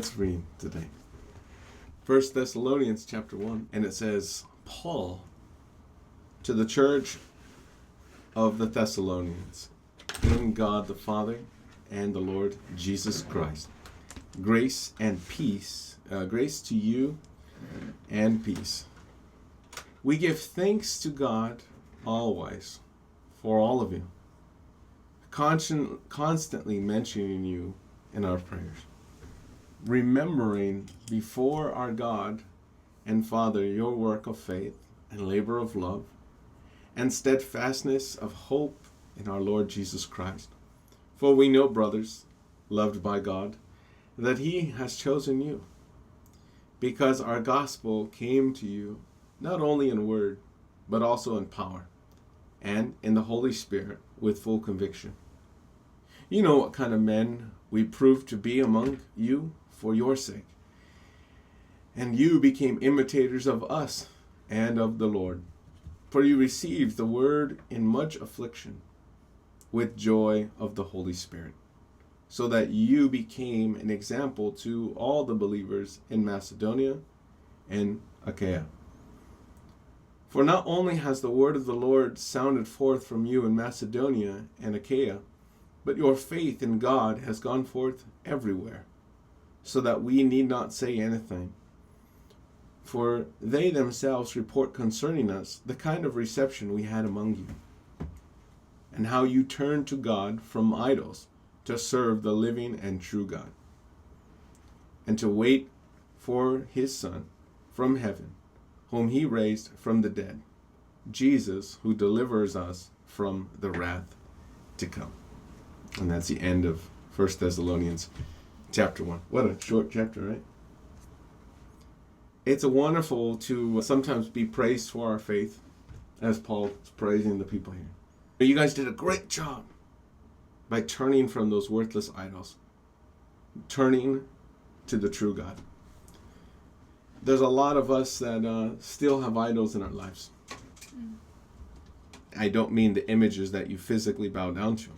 Let's read today. 1Thessalonians chapter 1, and it says, Paul, to the church of the Thessalonians, in God the Father and the Lord Jesus Christ, grace and peace, grace to you and peace. We give thanks to God always for all of you, constantly mentioning you in our prayers, remembering before our God and Father your work of faith and labor of love and steadfastness of hope in our Lord Jesus Christ. For we know, brothers, loved by God, that He has chosen you, because our gospel came to you not only in word, but also in power, and in the Holy Spirit with full conviction. You know what kind of men we proved to be among you for your sake. And you became imitators of us and of the Lord. For you received the word in much affliction, with joy of the Holy Spirit, so that you became an example to all the believers in Macedonia and Achaia. For not only has the word of the Lord sounded forth from you in Macedonia and Achaia, but your faith in God has gone forth everywhere, so that we need not say anything. For they themselves report concerning us the kind of reception we had among you, and how you turned to God from idols to serve the living and true God, and to wait for His Son from heaven, whom He raised from the dead, Jesus, who delivers us from the wrath to come. And that's the end of 1Thessalonians chapter 1. What a short chapter, right? It's wonderful to sometimes be praised for our faith, as Paul is praising the people here. You guys did a great job by turning from those worthless idols, turning to the true God. There's a lot of us that still have idols in our lives. I don't mean the images that you physically bow down to.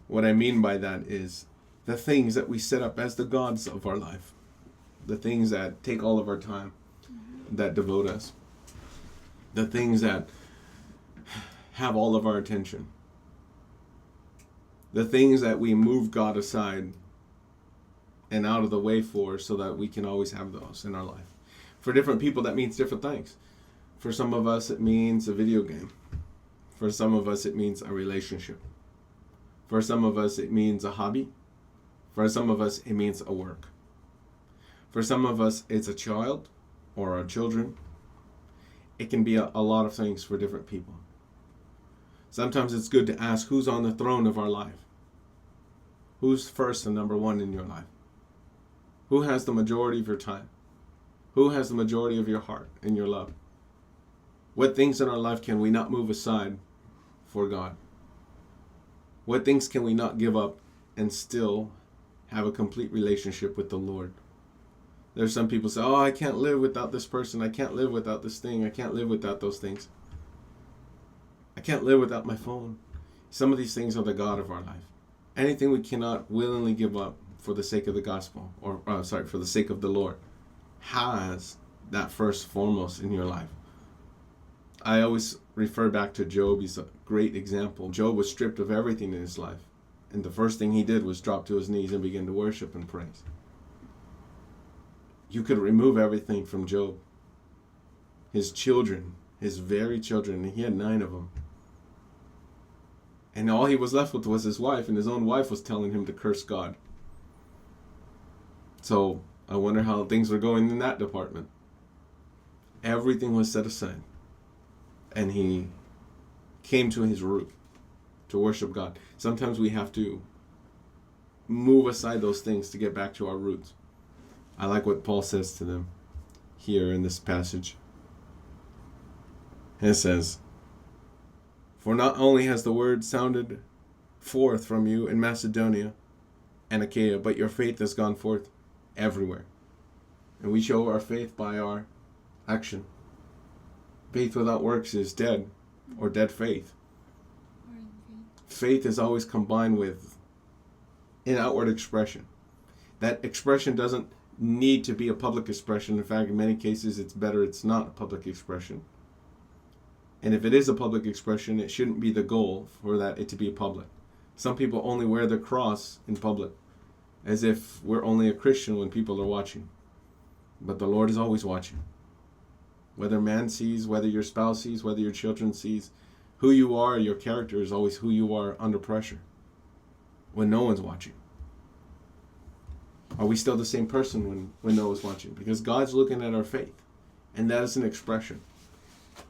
What I mean by that is the things that we set up as the gods of our life, the things that take all of our time, that devote us, the things that have all of our attention, the things that we move God aside and out of the way for so that we can always have those in our life. For different people, that means different things. For some of us, it means a video game. For some of us, it means a relationship. For some of us, it means a hobby. For some of us, it means a work. For some of us, it's a child or our children. It can be a lot of things for different people. Sometimes it's good to ask who's on the throne of our life. Who's first and number one in your life? Who has the majority of your time? Who has the majority of your heart and your love? What things in our life can we not move aside for God? What things can we not give up and still have a complete relationship with the Lord? There's some people say, oh, I can't live without this person. I can't live without this thing. I can't live without those things. I can't live without my phone. Some of these things are the God of our life. Anything we cannot willingly give up for the sake of the gospel, or for the sake of the Lord, has that first foremost in your life. I always refer back to Job. He's a great example. Job was stripped of everything in his life, and the first thing he did was drop to his knees and begin to worship and praise. You could remove everything from Job. His children, his very children, and he had 9 of them. And all he was left with was his wife, and his own wife was telling him to curse God. So I wonder how things were going in that department. Everything was set aside, and he came to his root to worship God. Sometimes we have to move aside those things to get back to our roots. I like what Paul says to them here in this passage. It says, for not only has the word sounded forth from you in Macedonia and Achaia, but your faith has gone forth everywhere. And we show our faith by our action. Faith without works is dead, or dead faith. Faith is always combined with an outward expression. That expression doesn't need to be a public expression. In fact, in many cases, it's better it's not a public expression. And if it is a public expression, it shouldn't be the goal for that it to be public. Some people only wear the cross in public, as if we're only a Christian when people are watching. But the Lord is always watching. Whether man sees, whether your spouse sees, whether your children sees, who you are, your character is always who you are under pressure when no one's watching. Are we still the same person when no one's watching? Because God's looking at our faith, and that is an expression.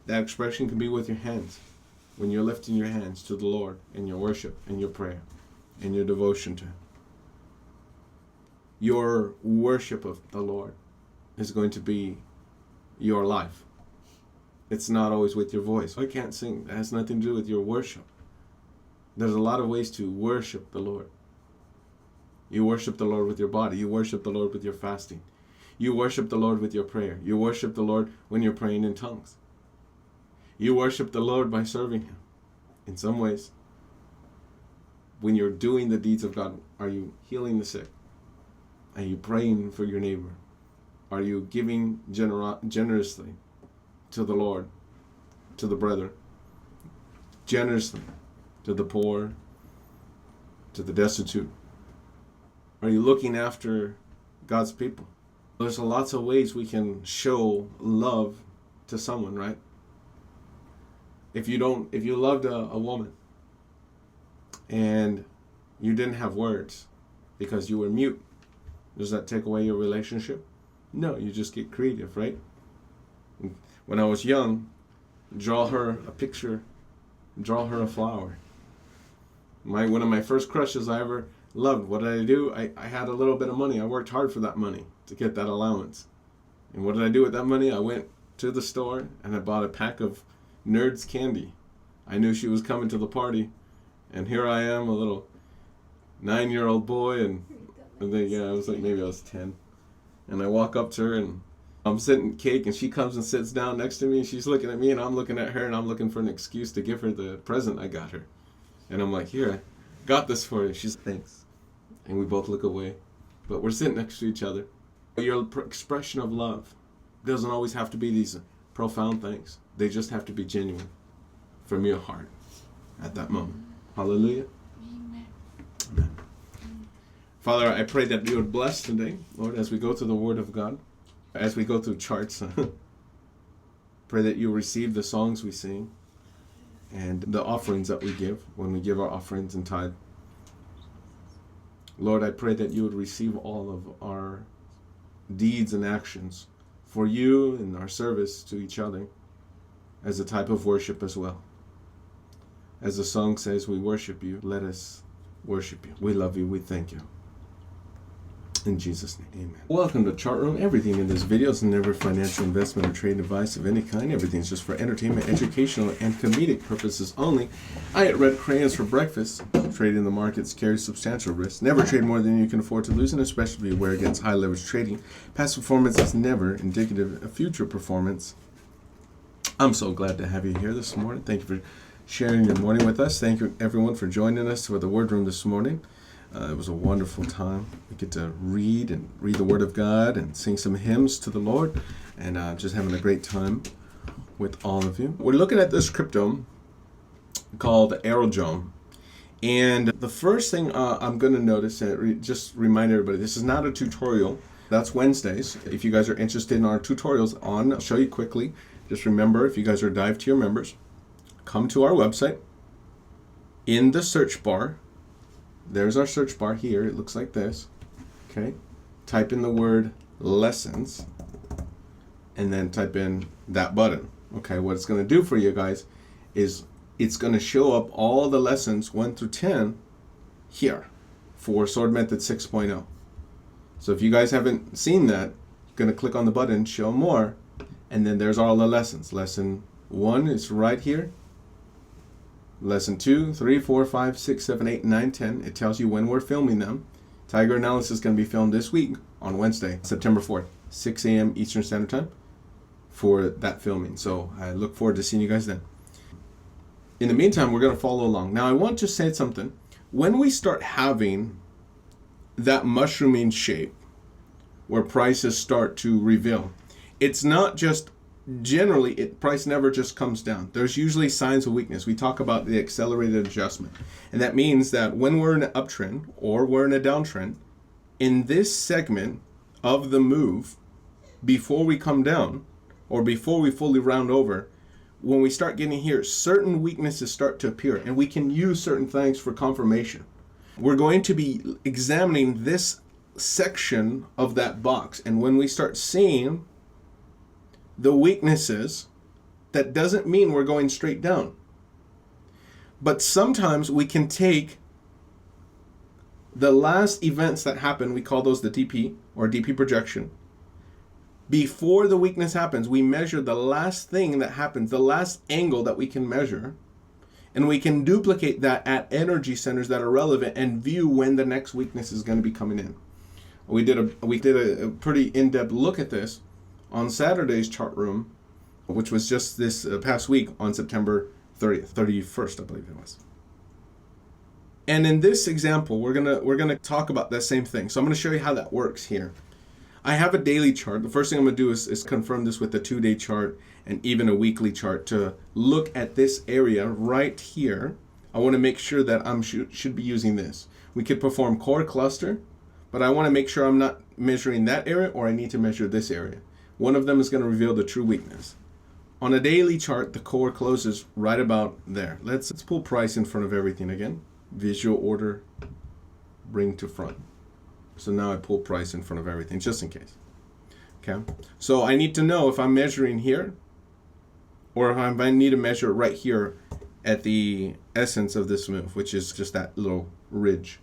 That expression can be with your hands, when you're lifting your hands to the Lord in your worship, in your prayer, in your devotion to Him. Your worship of the Lord is going to be your life. It's not always with your voice. I can't sing. That has nothing to do with your worship. There's a lot of ways to worship the Lord. You worship the Lord with your body. You worship the Lord with your fasting. You worship the Lord with your prayer. You worship the Lord when you're praying in tongues. You worship the Lord by serving Him. In some ways, when you're doing the deeds of God, are you healing the sick? Are you praying for your neighbor? Are you giving generously to the Lord, to the brother, generously to the poor, to the destitute? Are you looking after God's people? There's lots of ways we can show love to someone, right? If you loved a woman and you didn't have words because you were mute, does that take away your relationship? No, you just get creative, right? When I was young, draw her a picture, draw her a flower. One of my first crushes I ever loved, what did I do? I had a little bit of money. I worked hard for that money to get that allowance. And what did I do with that money? I went to the store and I bought a pack of Nerds candy. I knew she was coming to the party, and here I am, a little 9-year-old boy, and I was like, maybe I was 10. And I walk up to her, and I'm sitting cake, and she comes and sits down next to me, and she's looking at me, and I'm looking at her, and I'm looking for an excuse to give her the present I got her. And I'm like, here, I got this for you. She's thanks. And we both look away, but we're sitting next to each other. Your expression of love doesn't always have to be these profound things. They just have to be genuine from your heart at that moment. Hallelujah. Amen. Father, I pray that you would bless today, Lord, as we go through the Word of God, as we go through charts. Pray that you receive the songs we sing and the offerings that we give when we give our offerings and tithe. Lord, I pray that you would receive all of our deeds and actions for you and our service to each other as a type of worship as well. As the song says, we worship you. Let us worship you. We love you. We thank you. In Jesus' name, amen. Welcome to Chartroom. Everything in this video is never financial investment or trade advice of any kind. Everything's just for entertainment, educational, and comedic purposes only. I eat red crayons for breakfast. Trading in the markets carries substantial risk. Never trade more than you can afford to lose, and especially beware against high leverage trading. Past performance is never indicative of future performance. I'm so glad to have you here this morning. Thank you for sharing your morning with us. Thank you, everyone, for joining us for the Word Room this morning. It was a wonderful time. We get to read the Word of God and sing some hymns to the Lord, and just having a great time with all of you. We're looking at this crypto called AERO. And the first thing I'm going to notice, and just remind everybody, this is not a tutorial. That's Wednesdays. If you guys are interested in our tutorials I'll show you quickly. Just remember, if you guys are dive tier members, come to our website. In the search bar, there's our search bar here. It looks like this. Okay. Type in the word lessons and then type in that button. Okay. What it's going to do for you guys is it's going to show up all the lessons 1 through 10 here for Sword Method 6.0. So if you guys haven't seen that, you're going to click on the button, show more, and then there's all the lessons. Lesson 1 is right here. Lesson 2, 3, 4, 5, 6, 7, 8, 9, 10. It tells you when we're filming them. Tiger Analysis is going to be filmed this week on Wednesday, September 4th, 6 a.m. Eastern Standard Time for that filming. So I look forward to seeing you guys then. In the meantime, we're going to follow along. Now, I want to say something. When we start having that mushrooming shape where prices start to reveal. It's not just generally, price never just comes down. There's usually signs of weakness. We talk about the accelerated adjustment. And that means that when we're in an uptrend or we're in a downtrend, in this segment of the move, before we come down or before we fully round over, when we start getting here, certain weaknesses start to appear, and we can use certain things for confirmation. We're going to be examining this section of that box, and when we start seeing the weaknesses, that doesn't mean we're going straight down. But sometimes we can take the last events that happen, we call those the DP or DP projection. Before the weakness happens, we measure the last thing that happens, the last angle that we can measure, and we can duplicate that at energy centers that are relevant and view when the next weakness is going to be coming in. We did a pretty in-depth look at this on Saturday's chart room, which was just this past week on September 31st, I believe it was. And in this example, we're gonna talk about that same thing. So I'm gonna show you how that works here. I have a daily chart. The first thing I'm gonna do is confirm this with a 2-day chart and even a weekly chart to look at this area right here. I want to make sure that I should be using this. We could perform core cluster, but I want to make sure I'm not measuring that area, or I need to measure this area. One of them is going to reveal the true weakness. On a daily chart, the core closes right about there. Let's pull price in front of everything again. Visual order, bring to front. So now I pull price in front of everything, just in case. Okay. So I need to know if I'm measuring here, or if I need to measure right here at the essence of this move, which is just that little ridge.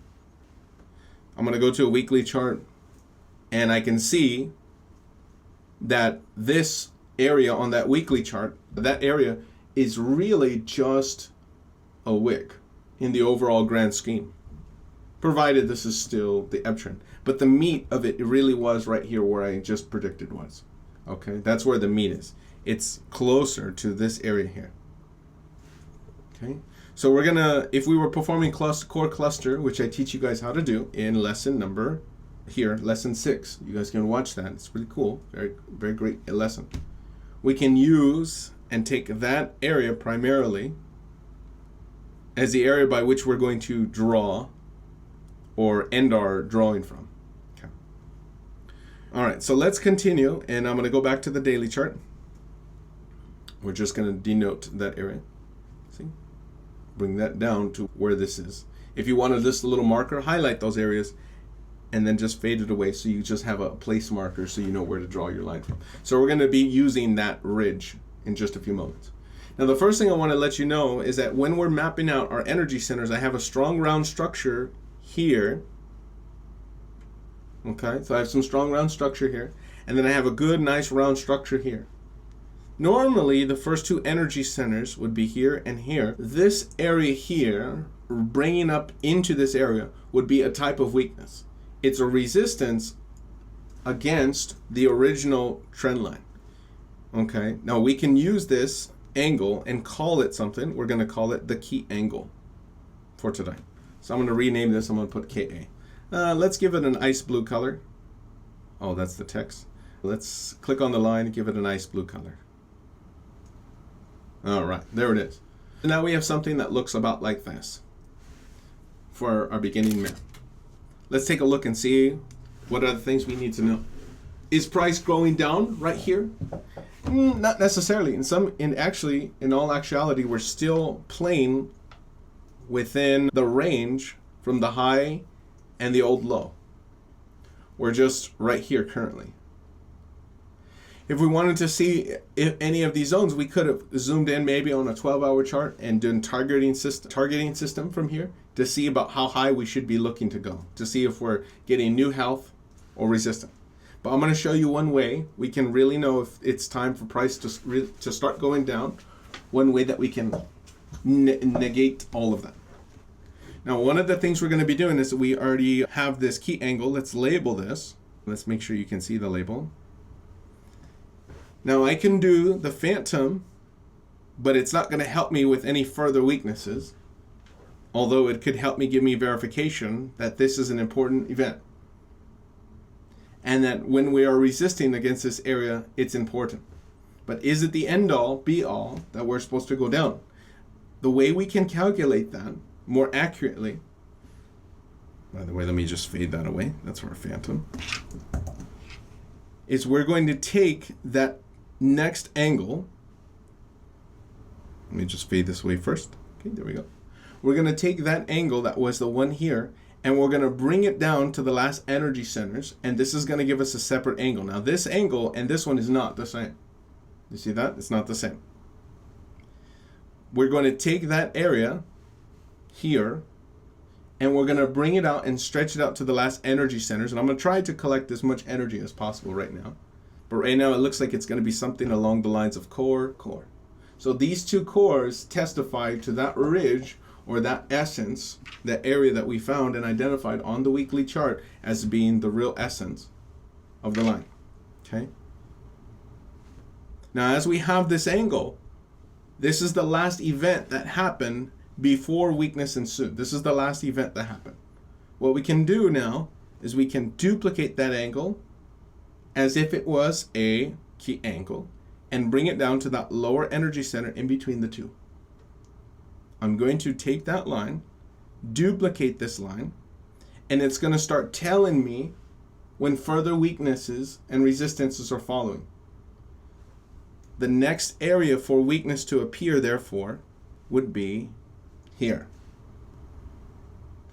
I'm going to go to a weekly chart, and I can see that this area on that weekly chart, that area is really just a wick in the overall grand scheme, provided this is still the uptrend. But the meat of it really was right here where I just predicted was. Okay, that's where the meat is. It's closer to this area here. Okay, so we're gonna, if we were performing core cluster, which I teach you guys how to do in lesson 6, you guys can watch that. It's pretty cool, very great lesson. We can use and take that area primarily as the area by which we're going to draw or end our drawing from. Okay. All right, so let's continue, and I'm going to go back to the daily chart. We're just going to denote that area. See? Bring that down to where this is. If you wanted this little marker, highlight those areas and then just fade it away so you just have a place marker so you know where to draw your line from. So we're going to be using that ridge in just a few moments. Now the first thing I want to let you know is that when we're mapping out our energy centers, I have a strong round structure here. Okay, so I have some strong round structure here, and then I have a good nice round structure here. Normally the first two energy centers would be here and here. This area here, bringing up into this area, would be a type of weakness. It's a resistance against the original trend line. Okay, now we can use this angle and call it something. We're going to call it the key angle for today. So I'm going to rename this. I'm going to put KA. Let's give it an ice blue color. Oh, that's the text. Let's click on the line and give it an ice blue color. All right, there it is. So now we have something that looks about like this for our beginning map. Let's take a look and see what are the things we need to know. Is price going down right here? Not necessarily. In all actuality, we're still playing within the range from the high and the old low. We're just right here currently. If we wanted to see if any of these zones, we could have zoomed in maybe on a 12-hour chart and done targeting system from here to see about how high we should be looking to go, to see if we're getting new health or resistance. But I'm going to show you one way we can really know if it's time for price to start going down, one way that we can negate all of that. Now, one of the things we're going to be doing is we already have this key angle. Let's label this. Let's make sure you can see the label. Now, I can do the phantom, but it's not going to help me with any further weaknesses, although it could help me give me verification that this is an important event. and that when we are resisting against this area, it's important. But is it the end all, be all, that we're supposed to go down? The way we can calculate that more accurately, by the way, let me just fade that away. That's our phantom. Is we're going to take that next angle. Let me just fade this away first. Okay, there we go. We're going to take that angle that was the one here, and we're going to bring it down to the last energy centers, and this is going to give us a separate angle. Now this angle and this one is not the same. You see that? It's not the same. We're going to take that area here, and we're going to bring it out and stretch it out to the last energy centers. And I'm going to try to collect as much energy as possible right now. But right now it looks like it's going to be something along the lines of core. So these two cores testify to that ridge, or that essence, that area that we found and identified on the weekly chart as being the real essence of the line. Okay? Now, as we have this angle, this is the last event that happened before weakness ensued. This is the last event that happened. What we can do now is we can duplicate that angle as if it was a key angle and bring it down to that lower energy center in between the two. I'm going to take that line, duplicate this line, and it's going to start telling me when further weaknesses and resistances are following. The next area for weakness to appear, therefore, would be here.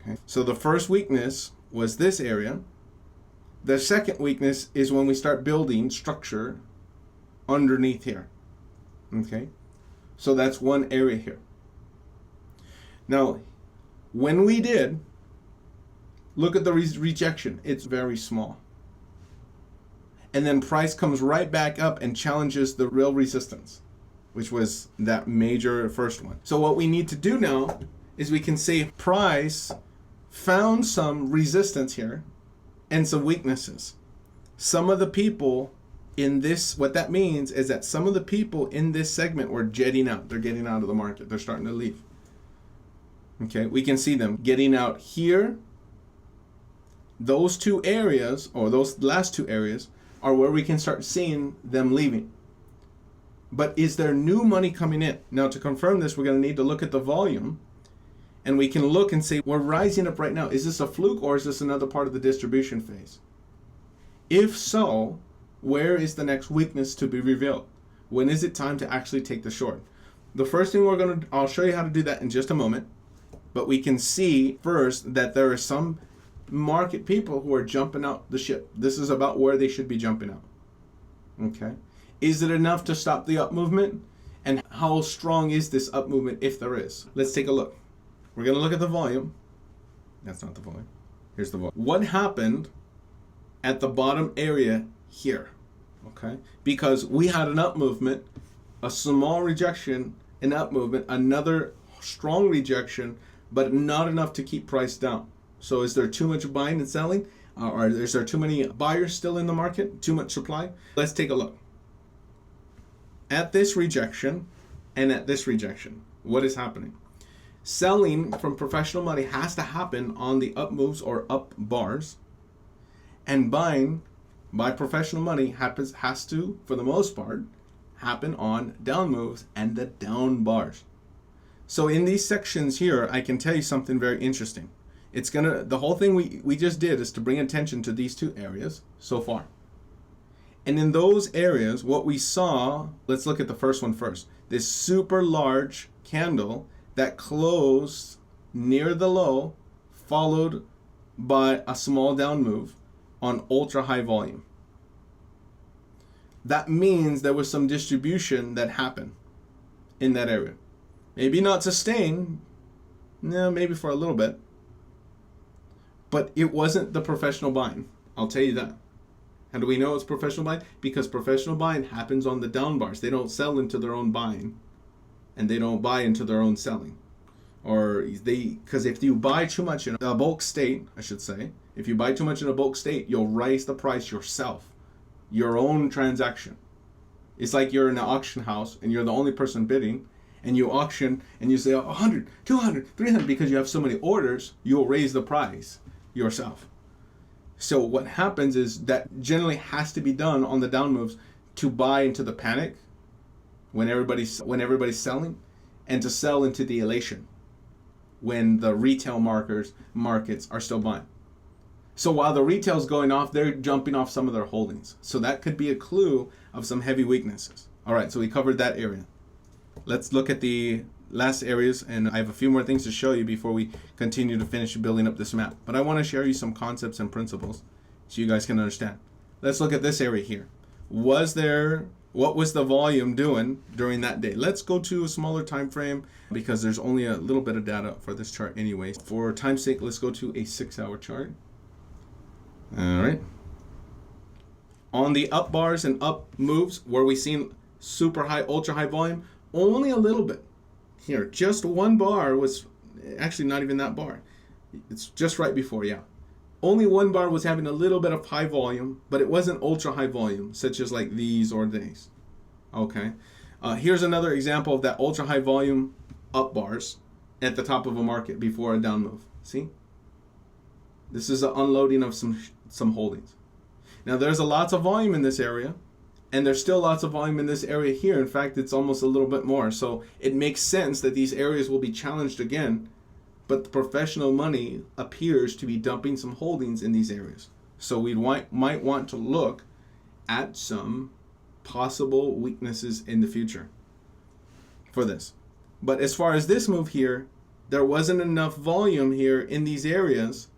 Okay. So the first weakness was this area. The second weakness is when we start building structure underneath here. Okay. So that's one area here. Now, when we did, look at the rejection. It's very small. And then price comes right back up and challenges the real resistance, which was that major first one. So what we need to do now is we can say price found some resistance here and some weaknesses. Some of the people in this, what that means is that some of the people in this segment were jetting out. They're getting out of the market. They're starting to leave. Okay, we can see them getting out here. Those two areas, or those last two areas, are where we can start seeing them leaving. But is there new money coming in? Now, to confirm this, we're going to need to look at the volume, and we can look and say, we're rising up right now. Is this a fluke, or is this another part of the distribution phase? If so, where is the next weakness to be revealed? When is it time to actually take the short? The first thing I'll show you how to do that in just a moment, but we can see first that there are some market people who are jumping out the ship. This is about where they should be jumping out. Okay. Is it enough to stop the up movement? And how strong is this up movement if there is? Let's take a look. We're going to look at the volume. That's not the volume. Here's the volume. What happened at the bottom area here? Okay. Because we had an up movement, a small rejection, an up movement, another strong rejection, but not enough to keep price down. So is there too much buying and selling? Or is there too many buyers still in the market? Too much supply? Let's take a look. At this rejection and at this rejection, what is happening? Selling from professional money has to happen on the up moves or up bars. And buying by professional money has to, for the most part, happen on down moves and the down bars. So in these sections here, I can tell you something very interesting. The whole thing we just did is to bring attention to these two areas so far. And in those areas, what we saw, let's look at the first one first. This super large candle that closed near the low, followed by a small down move on ultra high volume. That means there was some distribution that happened in that area. Maybe not sustained, no, maybe for a little bit. But it wasn't the professional buying. I'll tell you that. How do we know it's professional buying? Because professional buying happens on the down bars. They don't sell into their own buying, and they don't buy into their own selling. Because if you buy too much in a bulk state, I should say, if you buy too much in a bulk state, you'll raise the price yourself, your own transaction. It's like you're in an auction house and you're the only person bidding, and you auction and you say 100, 200, 300 because you have so many orders, you'll raise the price yourself. So what happens is that generally has to be done on the down moves to buy into the panic when everybody's selling, and to sell into the elation when the retail markets are still buying. So while the retail's going off, they're jumping off some of their holdings. So that could be a clue of some heavy weaknesses. All right, so we covered that area. Let's look at the last areas, and I have a few more things to show you before we continue to finish building up this map. But I want to share you some concepts and principles so you guys can understand. Let's look at this area here. What was the volume doing during that day? Let's go to a smaller time frame because there's only a little bit of data for this chart anyways. For time's sake, let's go to a 6-hour chart. All right. On the up bars and up moves, where we seen super high, ultra high volume, only a little bit. Here, just one bar was actually not even that bar. It's just right before, yeah. Only one bar was having a little bit of high volume, but it wasn't ultra high volume, such as like these or these. Okay. Here's another example of that ultra high volume up bars at the top of a market before a down move. See? This is an unloading of some holdings. Now there's lots of volume in this area, and there's still lots of volume in this area here. In fact, it's almost a little bit more. So it makes sense that these areas will be challenged again, but the professional money appears to be dumping some holdings in these areas. So we might want to look at some possible weaknesses in the future for this. But as far as this move here, there wasn't enough volume here in these areas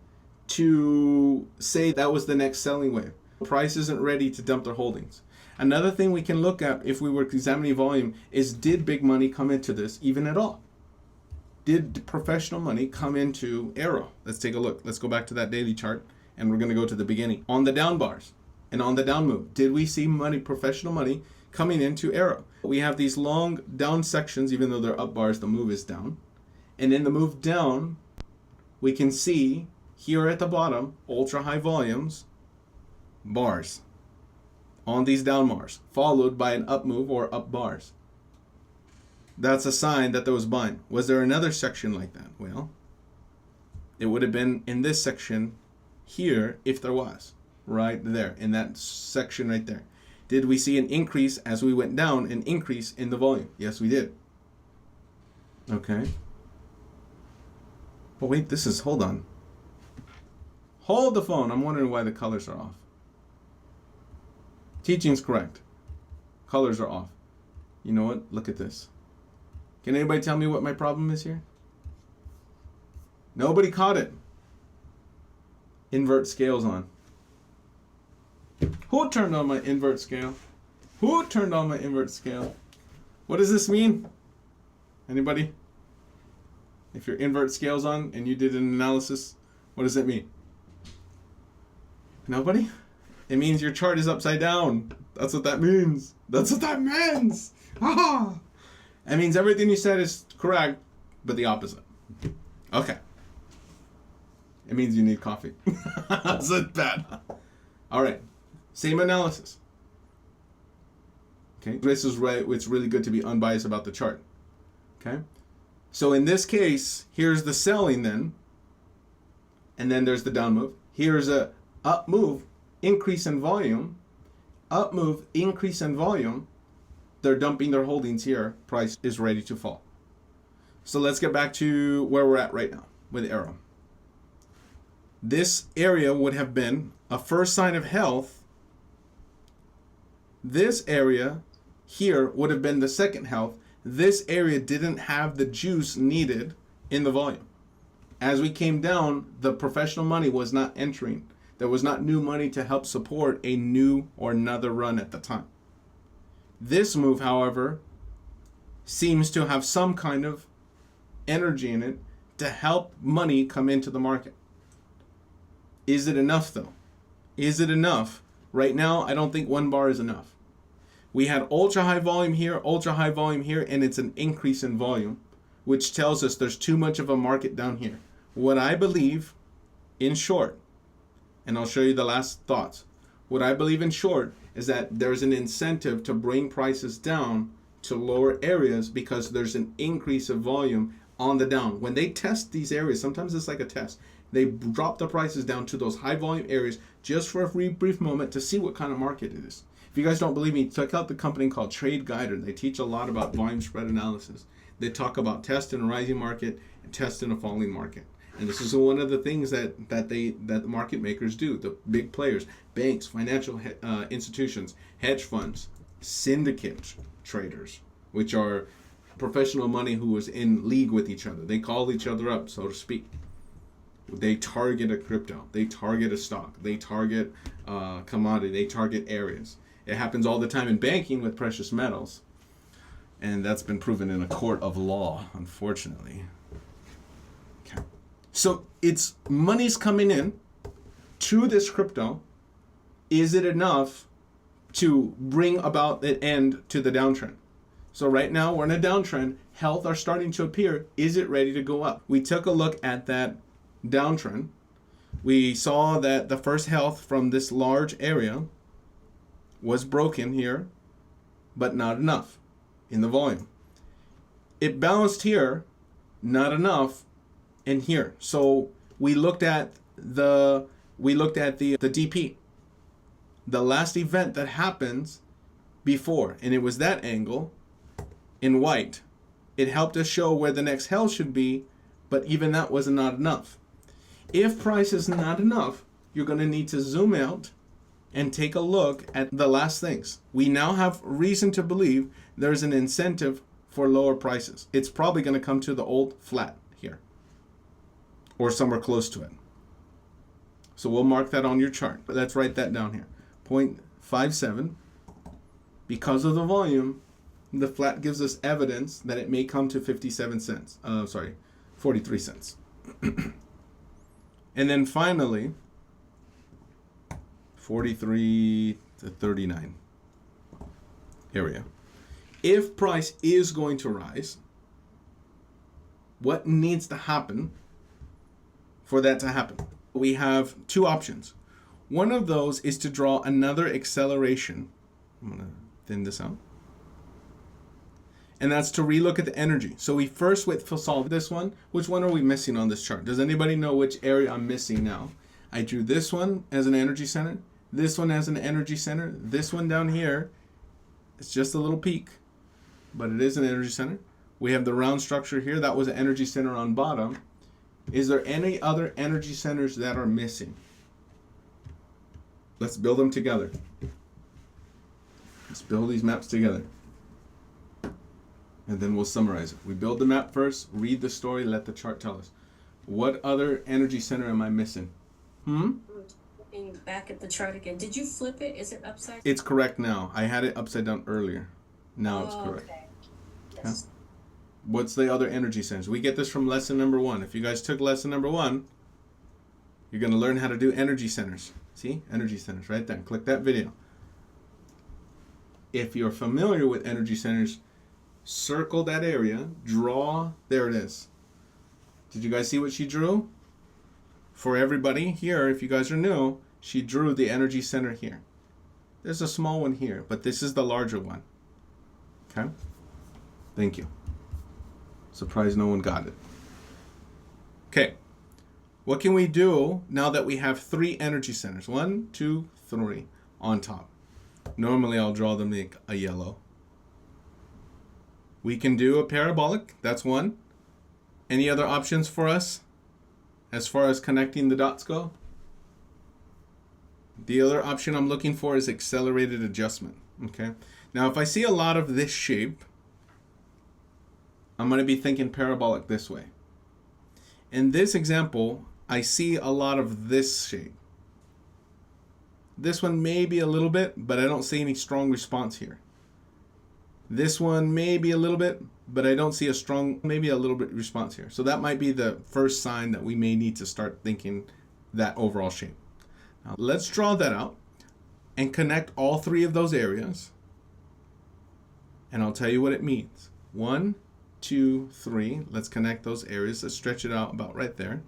to say that was the next selling wave. Price isn't ready to dump their holdings. Another thing we can look at if we were examining volume is, did big money come into this even at all? Did professional money come into AERO? Let's take a look. Let's go back to that daily chart, and we're going to go to the beginning. On the down bars and on the down move, did we see professional money coming into AERO? We have these long down sections, even though they're up bars, the move is down. And in the move down, we can see here at the bottom, ultra high volumes, bars on these down bars, followed by an up move or up bars. That's a sign that there was buying. Was there another section like that? Well, it would have been in this section here if there was, right there, in that section right there. Did we see an increase as we went down, an increase in the volume? Yes, we did. Okay. Oh, wait, hold on. Hold the phone. I'm wondering why the colors are off. Teaching's correct. Colors are off. You know what? Look at this. Can anybody tell me what my problem is here? Nobody caught it. Invert scales on. Who turned on my invert scale? Who turned on my invert scale? What does this mean? Anybody? If your invert scale's on and you did an analysis, what does that mean? Nobody? It means your chart is upside down. That's what that means. That's what that means. Ah! That means everything you said is correct, but the opposite. Okay. It means you need coffee. That's it bad. All right. Same analysis. Okay. This is right. It's really good to be unbiased about the chart. Okay. So in this case, here's the selling then, and then there's the down move. Here's a up move, increase in volume, up move, increase in volume. They're dumping their holdings here. Price is ready to fall. So let's get back to where we're at right now with AERO. This area would have been a first sign of health. This area here would have been the second health. This area didn't have the juice needed in the volume. As we came down, the professional money was not entering. There was not new money to help support a new or another run at the time. This move, however, seems to have some kind of energy in it to help money come into the market. Is it enough though? Is it enough? Right now, I don't think one bar is enough. We had ultra high volume here, and it's an increase in volume, which tells us there's too much of a market down here. What I believe, in short, and I'll show you the last thoughts. What I believe in short is that there's an incentive to bring prices down to lower areas because there's an increase of volume on the down. When they test these areas, sometimes it's like a test. They drop the prices down to those high volume areas just for a brief moment to see what kind of market it is. If you guys don't believe me, check out the company called Trade Guider. They teach a lot about volume spread analysis. They talk about test in a rising market and test in a falling market. And this is one of the things that the market makers do. The big players, banks, financial institutions, hedge funds, syndicate traders, which are professional money who is in league with each other. They call each other up, so to speak. They target a crypto. They target a stock. They target commodity. They target areas. It happens all the time in banking with precious metals. And that's been proven in a court of law, unfortunately. Okay. So it's money's coming in to this crypto. Is it enough to bring about an end to the downtrend? So right now we're in a downtrend. Health are starting to appear. Is it ready to go up? We took a look at that downtrend. We saw that the first health from this large area was broken here, but not enough in the volume. It bounced here, not enough in here. So we looked at the DP, the last event that happens before, and it was that angle in white. It helped us show where the next health should be, but even that was not enough. If price is not enough, you're going to need to zoom out and take a look at the last things. We now have reason to believe there's an incentive for lower prices. It's probably going to come to the old flat here or somewhere close to it. So we'll mark that on your chart. Let's write that down here. 0.57. Because of the volume, the flat gives us evidence that it may come to 43 cents. And then finally, 43 to 39 area. If price is going to rise, what needs to happen for that to happen? We have two options. One of those is to draw another acceleration. I'm going to thin this out. And that's to relook at the energy. So we first solve this one. Which one are we missing on this chart? Does anybody know which area I'm missing now? I drew this one as an energy center. This one has an energy center. This one down here, it's just a little peak, but it is an energy center. We have the round structure here. That was an energy center on bottom. Is there any other energy centers that are missing? Let's build them together. Let's build these maps together. And then we'll summarize it. We build the map first, read the story, let the chart tell us. What other energy center am I missing? Looking back at the chart again. Did you flip it? Is it upside down? It's correct now. I had it upside down earlier. Now it's correct. Okay. Yes. What's the other energy centers? We get this from lesson number 1. If you guys took lesson number 1, you're going to learn how to do energy centers. See? Energy centers right there. Click that video. If you're familiar with energy centers, circle that area, draw, there it is. Did you guys see what she drew? For everybody here, if you guys are new, she drew the energy center here. There's a small one here, but this is the larger one. Okay? Thank you. Surprised no one got it. Okay. What can we do now that we have 3 energy centers? 1, 2, 3 on top. Normally I'll draw them like a yellow. We can do a parabolic. That's one. Any other options for us as far as connecting the dots go? The other option I'm looking for is accelerated adjustment. Okay. Now, if I see a lot of this shape, I'm going to be thinking parabolic this way. In this example, I see a lot of this shape. This one may be a little bit, but I don't see any strong response here. This one may be a little bit, but I don't see a strong, maybe a little bit response here. So that might be the first sign that we may need to start thinking that overall shape. Now let's draw that out and connect all 3 of those areas. And I'll tell you what it means. 1, 2, 3. Let's connect those areas. Let's stretch it out about right there.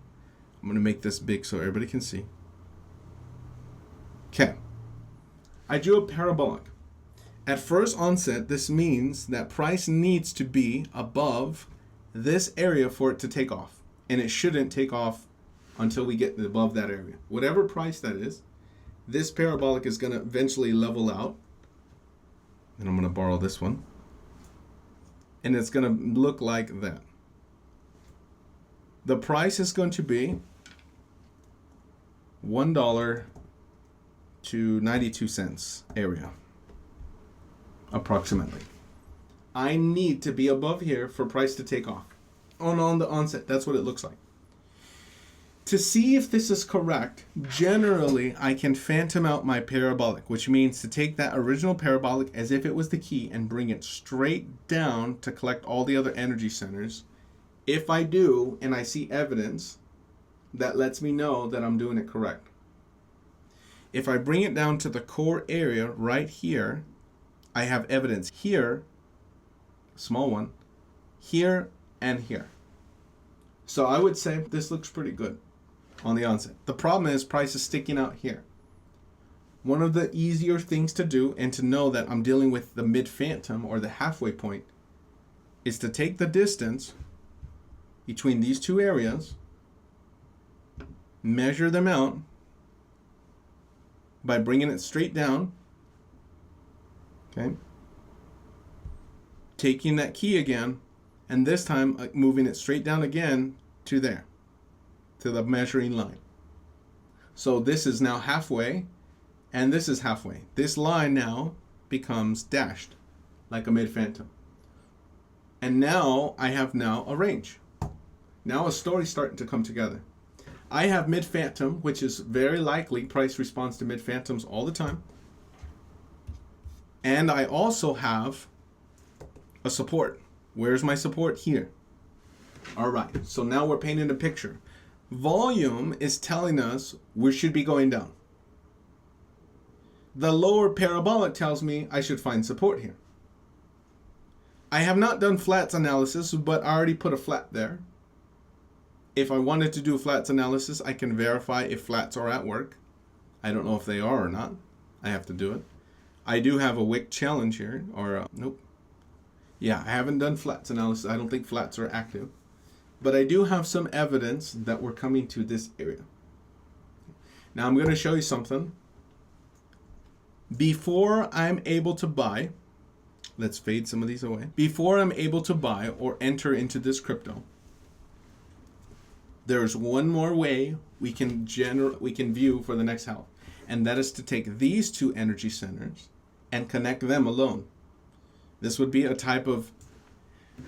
I'm going to make this big so everybody can see. Okay. I drew a parabolic. At first onset, this means that price needs to be above this area for it to take off. And it shouldn't take off until we get above that area. Whatever price that is, this parabolic is going to eventually level out. And I'm going to borrow this one. And it's going to look like that. The price is going to be $1 to 92 cents area, approximately. I need to be above here for price to take off. On the onset, that's what it looks like. To see if this is correct, generally I can phantom out my parabolic, which means to take that original parabolic as if it was the key and bring it straight down to collect all the other energy centers. If I do, and I see evidence, that lets me know that I'm doing it correct. If I bring it down to the core area right here, I have evidence here, small one, here, and here. So I would say this looks pretty good on the onset. The problem is price is sticking out here. One of the easier things to do and to know that I'm dealing with the mid-phantom or the halfway point is to take the distance between these two areas, measure them out by bringing it straight down, okay? Taking that key again, and this time moving it straight down again to there, to the measuring line. So this is now halfway, and this is halfway. This line now becomes dashed, like a mid-phantom. And now I have a range. Now a story's starting to come together. I have mid-phantom, which is very likely price responds to mid-phantoms all the time. And I also have a support. Where's my support? Here. All right, so now we're painting a picture. Volume is telling us we should be going down. The lower parabolic tells me I should find support here. I have not done flats analysis, but I already put a flat there. If I wanted to do flats analysis, I can verify if flats are at work. I don't know if they are or not. I have to do it. I do have a wick challenge here, or nope. Yeah, I haven't done flats analysis. I don't think flats are active. But I do have some evidence that we're coming to this area. Now I'm going to show you something. Before I'm able to buy, let's fade some of these away. Before I'm able to buy or enter into this crypto, there's one more way we can view for the next health, and that is to take these two energy centers and connect them alone. This would be a type of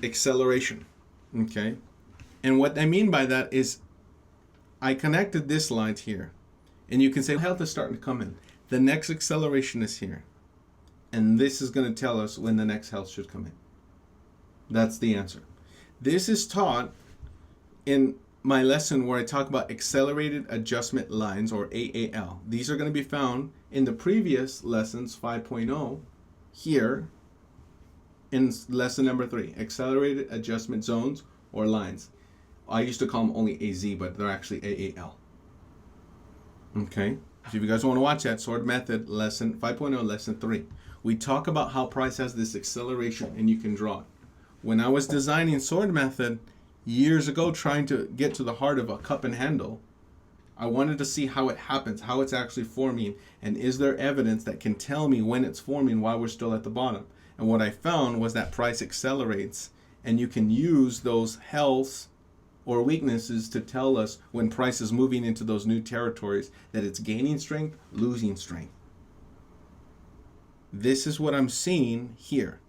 acceleration, okay? And what I mean by that is I connected this line here, and you can say health is starting to come in. The next acceleration is here, and this is going to tell us when the next health should come in. That's the answer. This is taught in my lesson where I talk about accelerated adjustment lines, or AAL. These are going to be found in the previous lessons 5.0 here in lesson number 3, accelerated adjustment zones or lines. I used to call them only AZ, but they're actually AAL. Okay, so if you guys want to watch that, Sword Method lesson 5.0 lesson 3, we talk about how price has this acceleration and you can draw it. When I was designing Sword Method years ago, trying to get to the heart of a cup and handle, I wanted to see how it happens, how it's actually forming, and is there evidence that can tell me when it's forming while we're still at the bottom. And what I found was that price accelerates, and you can use those healths or weaknesses to tell us when price is moving into those new territories, that it's gaining strength, losing strength. This is what I'm seeing here.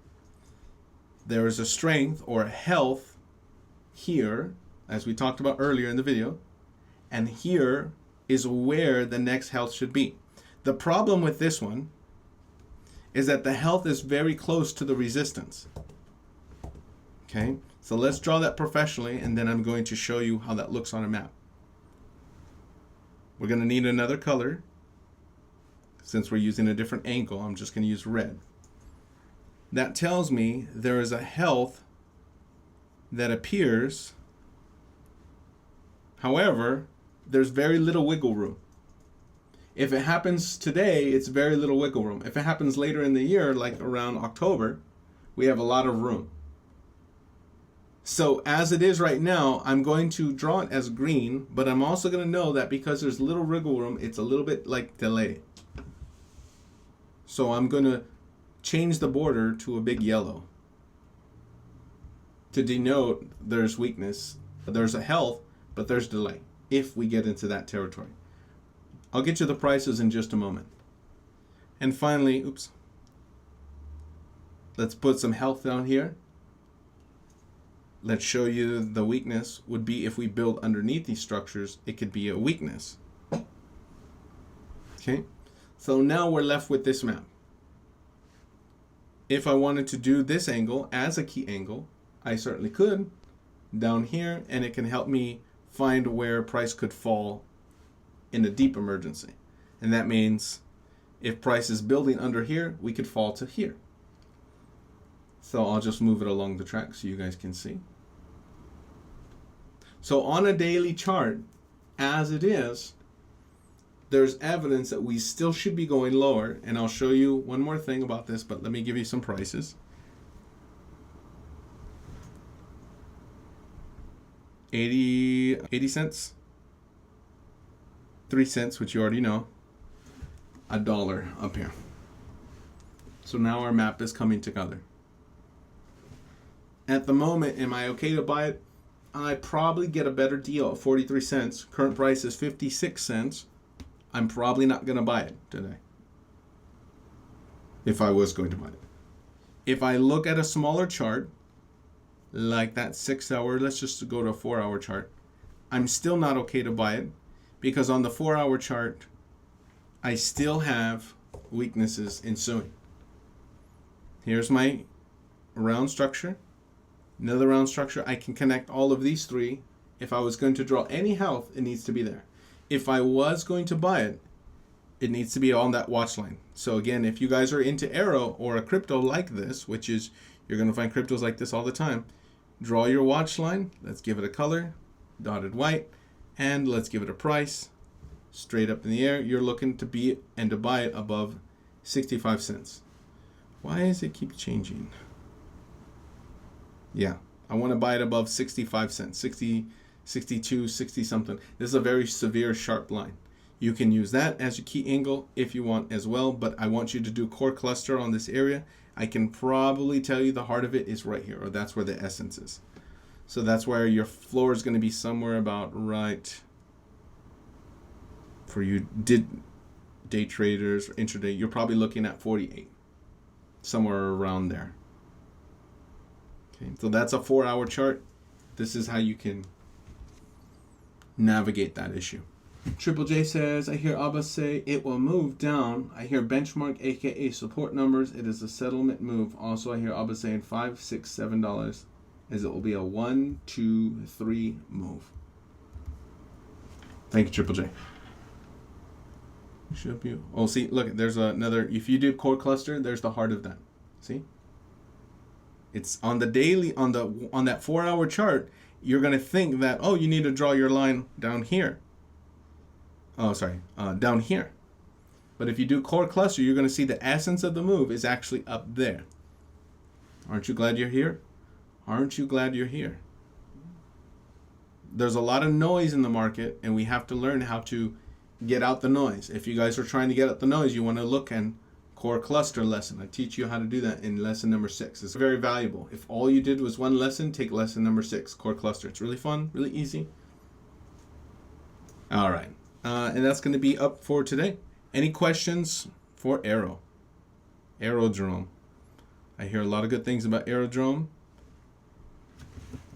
There is a strength or a health here, as we talked about earlier in the video, and here is where the next health should be. The problem with this one is that the health is very close to the resistance. Okay, so let's draw that professionally, and then I'm going to show you how that looks on a map. We're going to need another color. Since we're using a different angle, I'm just going to use red. That tells me there is a health that appears. However, there's very little wiggle room. If it happens today, it's very little wiggle room. If it happens later in the year, like around October, we have a lot of room. So as it is right now, I'm going to draw it as green, but I'm also going to know that because there's little wriggle room, it's a little bit like delay. So I'm going to change the border to a big yellow to denote there's weakness, there's a health, but there's delay if we get into that territory. I'll get you the prices in just a moment. And finally, let's put some health down here. Let's show you the weakness would be if we build underneath these structures, it could be a weakness. Okay, so now we're left with this map. If I wanted to do this angle as a key angle, I certainly could down here, and it can help me find where price could fall in a deep emergency. And that means if price is building under here, we could fall to here. So I'll just move it along the track so you guys can see. So on a daily chart, as it is, there's evidence that we still should be going lower. And I'll show you one more thing about this, but let me give you some prices. 80 cents, 3 cents, which you already know, $1 up here. So now our map is coming together. At the moment, am I okay to buy it? I probably get a better deal at 43 cents. Current price is 56 cents. I'm probably not going to buy it today. If I was going to buy it. If I look at a smaller chart, like that 6 hour, let's just go to a 4 hour chart. I'm still not okay to buy it because on the 4 hour chart, I still have weaknesses ensuing. Here's my round structure. Another round structure. I can connect all of these three. If I was going to draw any health, it needs to be there. If I was going to buy it, it needs to be on that watch line. So again, if you guys are into AERO or a crypto like this, which is, you're going to find cryptos like this all the time, draw your watch line. Let's give it a color, dotted white, and let's give it a price. Straight up in the air, you're looking to be and to buy it above 65 cents. Why does it keep changing? Yeah, I want to buy it above 65 cents, 60, 62, 60 something. This is a very severe sharp line. You can use that as your key angle if you want as well, but I want you to do core cluster on this area. I can probably tell you the heart of it is right here, or that's where the essence is. So that's where your floor is going to be somewhere about right for you day traders or intraday. You're probably looking at 48, somewhere around there. Okay, so that's a 4 hour chart. This is how you can navigate that issue. Triple J says, I hear Abba say it will move down. I hear benchmark, aka support numbers. It is a settlement move. Also, I hear Abba saying $5, $6, $7, as it will be a 1, 2, 3 move. Thank you, Triple J. Should be. Oh, see, look, there's another. If you do core cluster, there's the heart of that. See, it's on the daily, on that 4 hour chart. You're gonna think that, oh, you need to draw your line down here. Oh, sorry, down here. But if you do core cluster, you're going to see the essence of the move is actually up there. Aren't you glad you're here? Aren't you glad you're here? There's a lot of noise in the market, and we have to learn how to get out the noise. If you guys are trying to get out the noise, you want to look in core cluster lesson. I teach you how to do that in lesson number 6. It's very valuable. If all you did was one lesson, take lesson number 6, core cluster. It's really fun, really easy. All right. And that's going to be up for today. Any questions for AERO? Aerodrome. I hear a lot of good things about Aerodrome.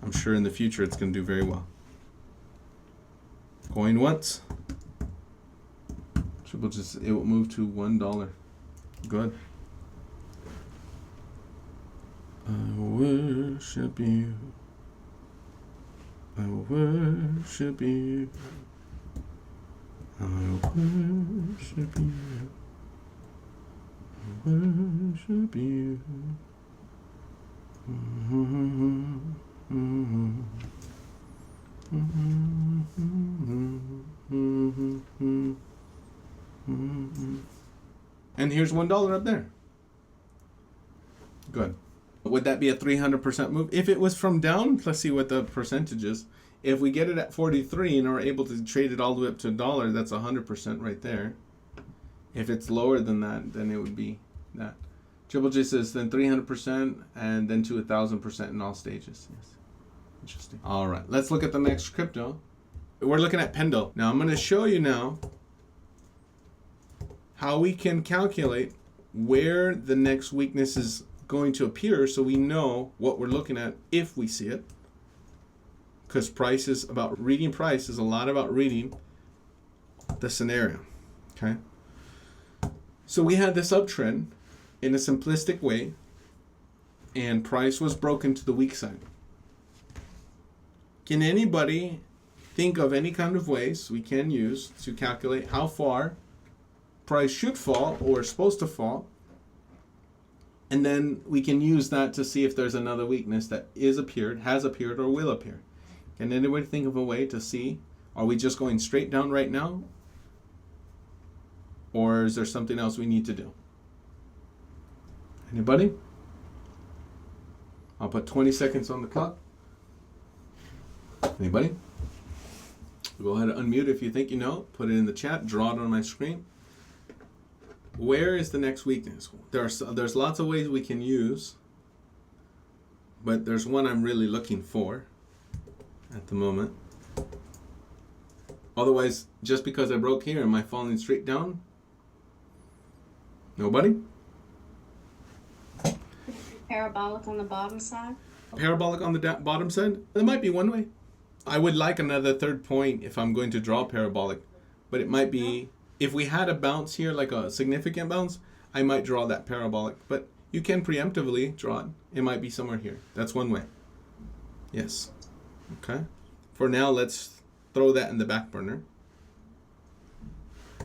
I'm sure in the future it's going to do very well. Going once. Triple just, it will move to $1. Good. I worship you. I worship you. I worship you. I worship you. And here's $1 up there. Good. would that be a 300% move? If it was from down, let's see what the percentage is. If we get it at 43 and are able to trade it all the way up to $1, that's 100% right there. If it's lower than that, then it would be that. Triple J says then 300% and then to 1,000% in all stages. Yes. Interesting. All right, let's look at the next crypto. We're looking at Pendle. Now I'm going to show you now how we can calculate where the next weakness is going to appear so we know what we're looking at if we see it. Because price is about reading price is a lot about reading the scenario. Okay. So we had this uptrend in a simplistic way and price was broken to the weak side. Can anybody think of any kind of ways we can use to calculate how far price should fall or is supposed to fall? And then we can use that to see if there's another weakness that has appeared, or will appear. Can anybody think of a way to see, are we just going straight down right now? Or is there something else we need to do? Anybody? I'll put 20 seconds on the clock. Anybody? Go ahead and unmute if you think you know. Put it in the chat. Draw it on my screen. Where is the next weakness? There's lots of ways we can use, but there's one I'm really looking for at the moment. Otherwise, just because I broke here, am I falling straight down? Nobody? Parabolic on the bottom side? Parabolic on the bottom side? That might be one way. I would like another third point if I'm going to draw parabolic, but it might be, if we had a bounce here, like a significant bounce, I might draw that parabolic, but you can preemptively draw it. It might be somewhere here. That's one way. Yes. Okay. For now, let's throw that in the back burner.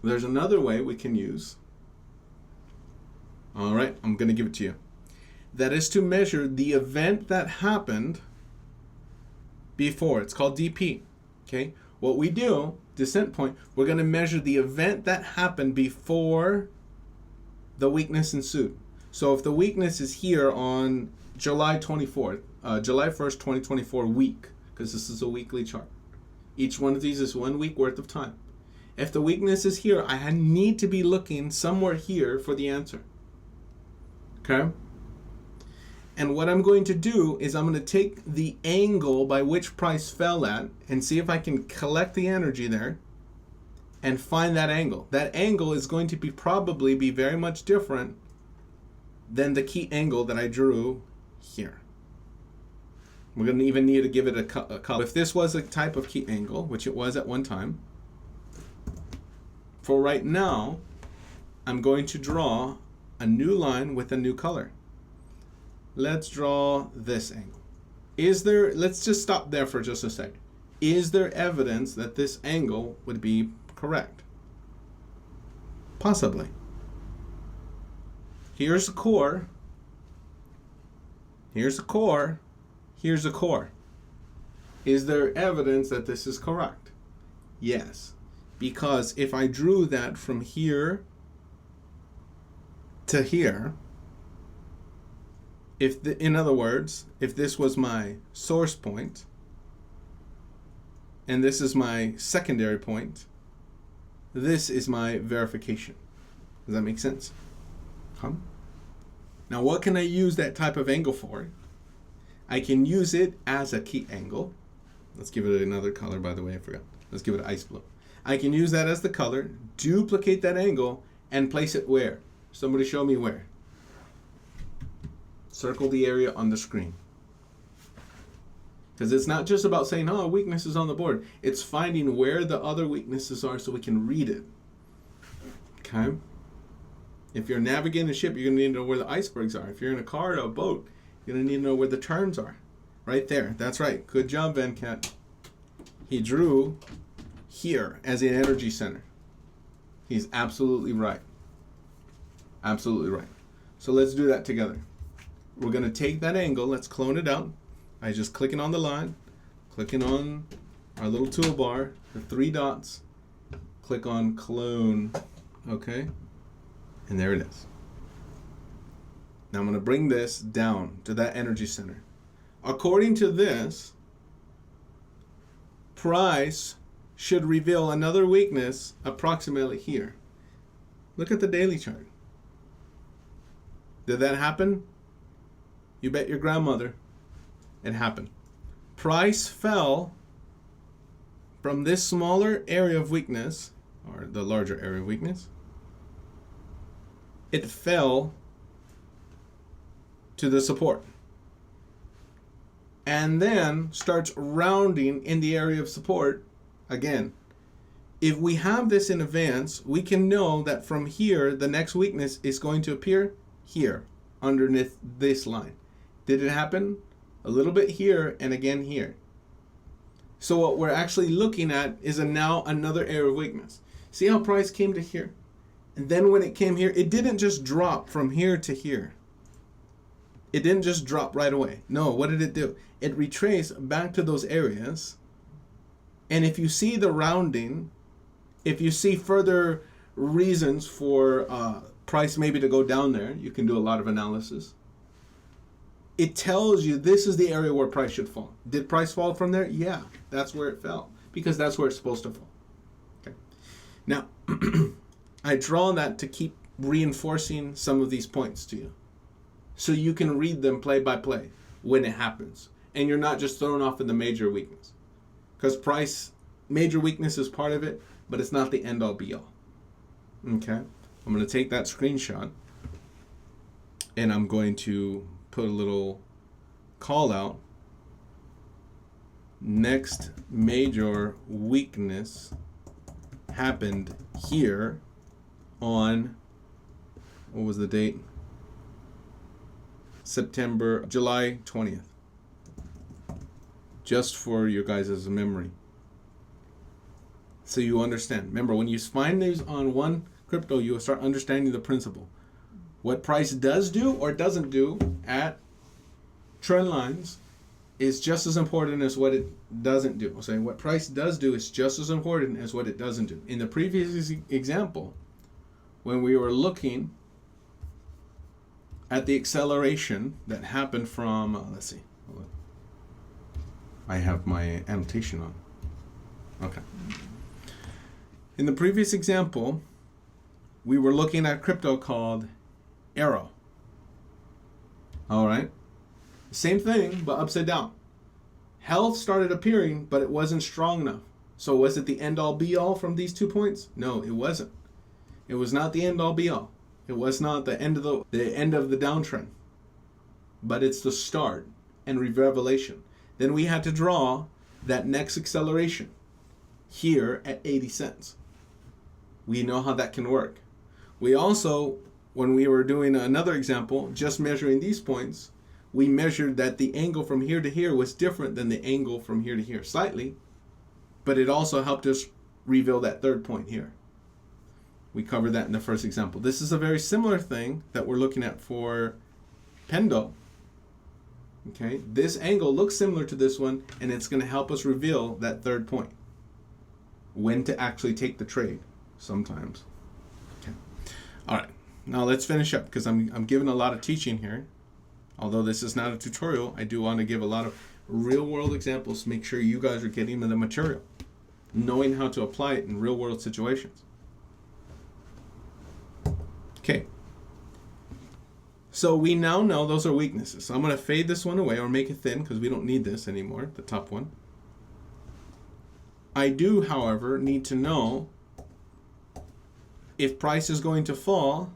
There's another way we can use. All right, I'm going to give it to you. That is to measure the event that happened before. It's called DP. Okay. What we do, descent point, we're going to measure the event that happened before the weakness ensued. So if the weakness is here on July 24th, July 1st, 2024 week, because this is a weekly chart. Each one of these is 1 week worth of time. If the weakness is here, I need to be looking somewhere here for the answer. Okay? And what I'm going to do is I'm going to take the angle by which price fell at and see if I can collect the energy there and find that angle. That angle is going to probably be very much different than the key angle that I drew here. We're going to even need to give it a color. If this was a type of key angle, which it was at one time, for right now, I'm going to draw a new line with a new color. Let's draw this angle. Let's just stop there for just a second. Is there evidence that this angle would be correct? Possibly. Here's a core. Here's a core. Here's a core. Is there evidence that this is correct? Yes. Because if I drew that from here to here, in other words, if this was my source point and this is my secondary point, this is my verification. Does that make sense? Now, what can I use that type of angle for? I can use it as a key angle. Let's give it another color, by the way, I forgot. Let's give it ice blue. I can use that as the color, duplicate that angle, and place it where? Somebody show me where. Circle the area on the screen. Because it's not just about saying, oh, weakness is on the board. It's finding where the other weaknesses are so we can read it. Okay? If you're navigating a ship, you're going to need to know where the icebergs are. If you're in a car or a boat, you're going to need to know where the turns are. Right there. That's right. Good job, Venkat. He drew here as an energy center. He's absolutely right. Absolutely right. So let's do that together. We're going to take that angle. Let's clone it out. I just clicking on the line, clicking on our little toolbar, the 3 dots, click on clone. Okay. And there it is. Now I'm going to bring this down to that energy center. According to this, price should reveal another weakness approximately here. Look at the daily chart. Did that happen? You bet your grandmother it happened. Price fell from this smaller area of weakness, or the larger area of weakness. It fell to the support. And then starts rounding in the area of support again. If we have this in advance, we can know that from here, the next weakness is going to appear here, underneath this line. Did it happen? A little bit here and again here. So what we're actually looking at is now another area of weakness. See how price came to here? And then when it came here, it didn't just drop from here to here. It didn't just drop right away. No, what did it do? It retraced back to those areas. And if you see the rounding, if you see further reasons for price maybe to go down there, you can do a lot of analysis. It tells you this is the area where price should fall. Did price fall from there? Yeah, that's where it fell, because that's where it's supposed to fall. Okay. Now, I draw that to keep reinforcing some of these points to you, so you can read them play by play when it happens, and you're not just thrown off in the major weakness, because price major weakness is part of it, but it's not the end all be all. Okay, I'm going to take that screenshot and I'm going to put a little call out. Next major weakness happened here on, what was the date? July 20th. Just for your guys' memory. So you understand. Remember, when you find these on one crypto, you will start understanding the principle. What price does do or doesn't do at trend lines is just as important as what it doesn't do. I'm saying what price does do is just as important as what it doesn't do. In the previous example, when we were looking at the acceleration that happened from, let's see, I have my annotation on. Okay. In the previous example, we were looking at crypto called AERO. All right. Same thing, but upside down. Health started appearing, but it wasn't strong enough. So was it the end all be all from these 2 points? No, it wasn't. It was not the end all be all. It was not the end of the downtrend. But it's the start and revelation. Then we had to draw that next acceleration here at 80 cents. We know how that can work. We also, when we were doing another example, just measuring these points, we measured that the angle from here to here was different than the angle from here to here slightly, but it also helped us reveal that third point here. We covered that in the first example. This is a very similar thing that we're looking at for Pendle. Okay, this angle looks similar to this one, and it's going to help us reveal that third point. When to actually take the trade, sometimes. Okay. All right. Now let's finish up, because I'm giving a lot of teaching here. Although this is not a tutorial, I do want to give a lot of real-world examples to make sure you guys are getting the material, knowing how to apply it in real-world situations. Okay. So we now know those are weaknesses. So I'm going to fade this one away or make it thin because we don't need this anymore, the top one. I do, however, need to know if price is going to fall.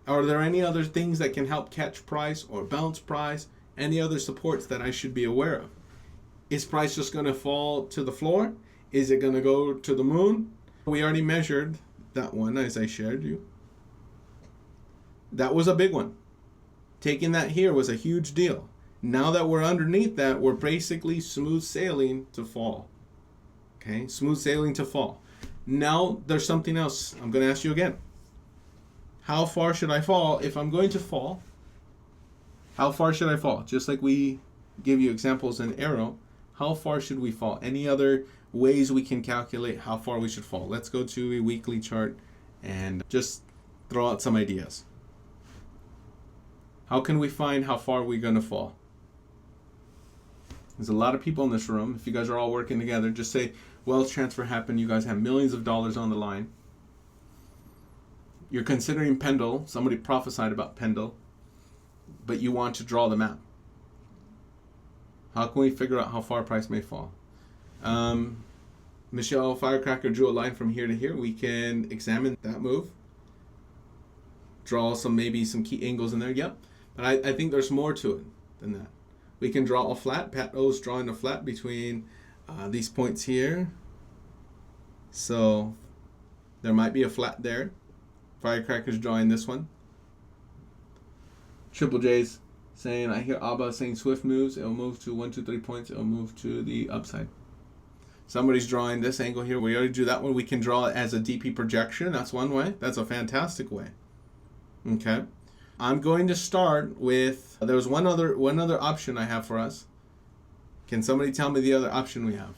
Are there any other things that can help catch price or bounce price? Any other supports that I should be aware of? Is price just going to fall to the floor? Is it going to go to the moon? We already measured that one, as I shared you. That was a big one. Taking that here was a huge deal. Now that we're underneath that, we're basically smooth sailing to fall. Okay, smooth sailing to fall. Now there's something else I'm going to ask you again. How far should I fall if I'm going to fall? How far should I fall? Just like we give you examples in AERO, how far should we fall? Any other ways we can calculate how far we should fall? Let's go to a weekly chart and just throw out some ideas. How can we find how far we're going to fall? There's a lot of people in this room. If you guys are all working together, just say wealth transfer happened. You guys have millions of dollars on the line. You're considering Pendle. Somebody prophesied about Pendle, but you want to draw the map. How can we figure out how far price may fall? Michelle Firecracker drew a line from here to here. We can examine that move. Draw maybe some key angles in there. Yep. But I think there's more to it than that. We can draw a flat. Pat O's drawing a flat between these points here. So there might be a flat there. Firecracker's drawing this one. Triple J's saying, I hear Abba saying swift moves. It'll move to 1, 2, 3 points. It'll move to the upside. Somebody's drawing this angle here. We already drew that one. We can draw it as a DP projection. That's one way. That's a fantastic way. Okay. I'm going to start with, there's one other option I have for us. Can somebody tell me the other option we have?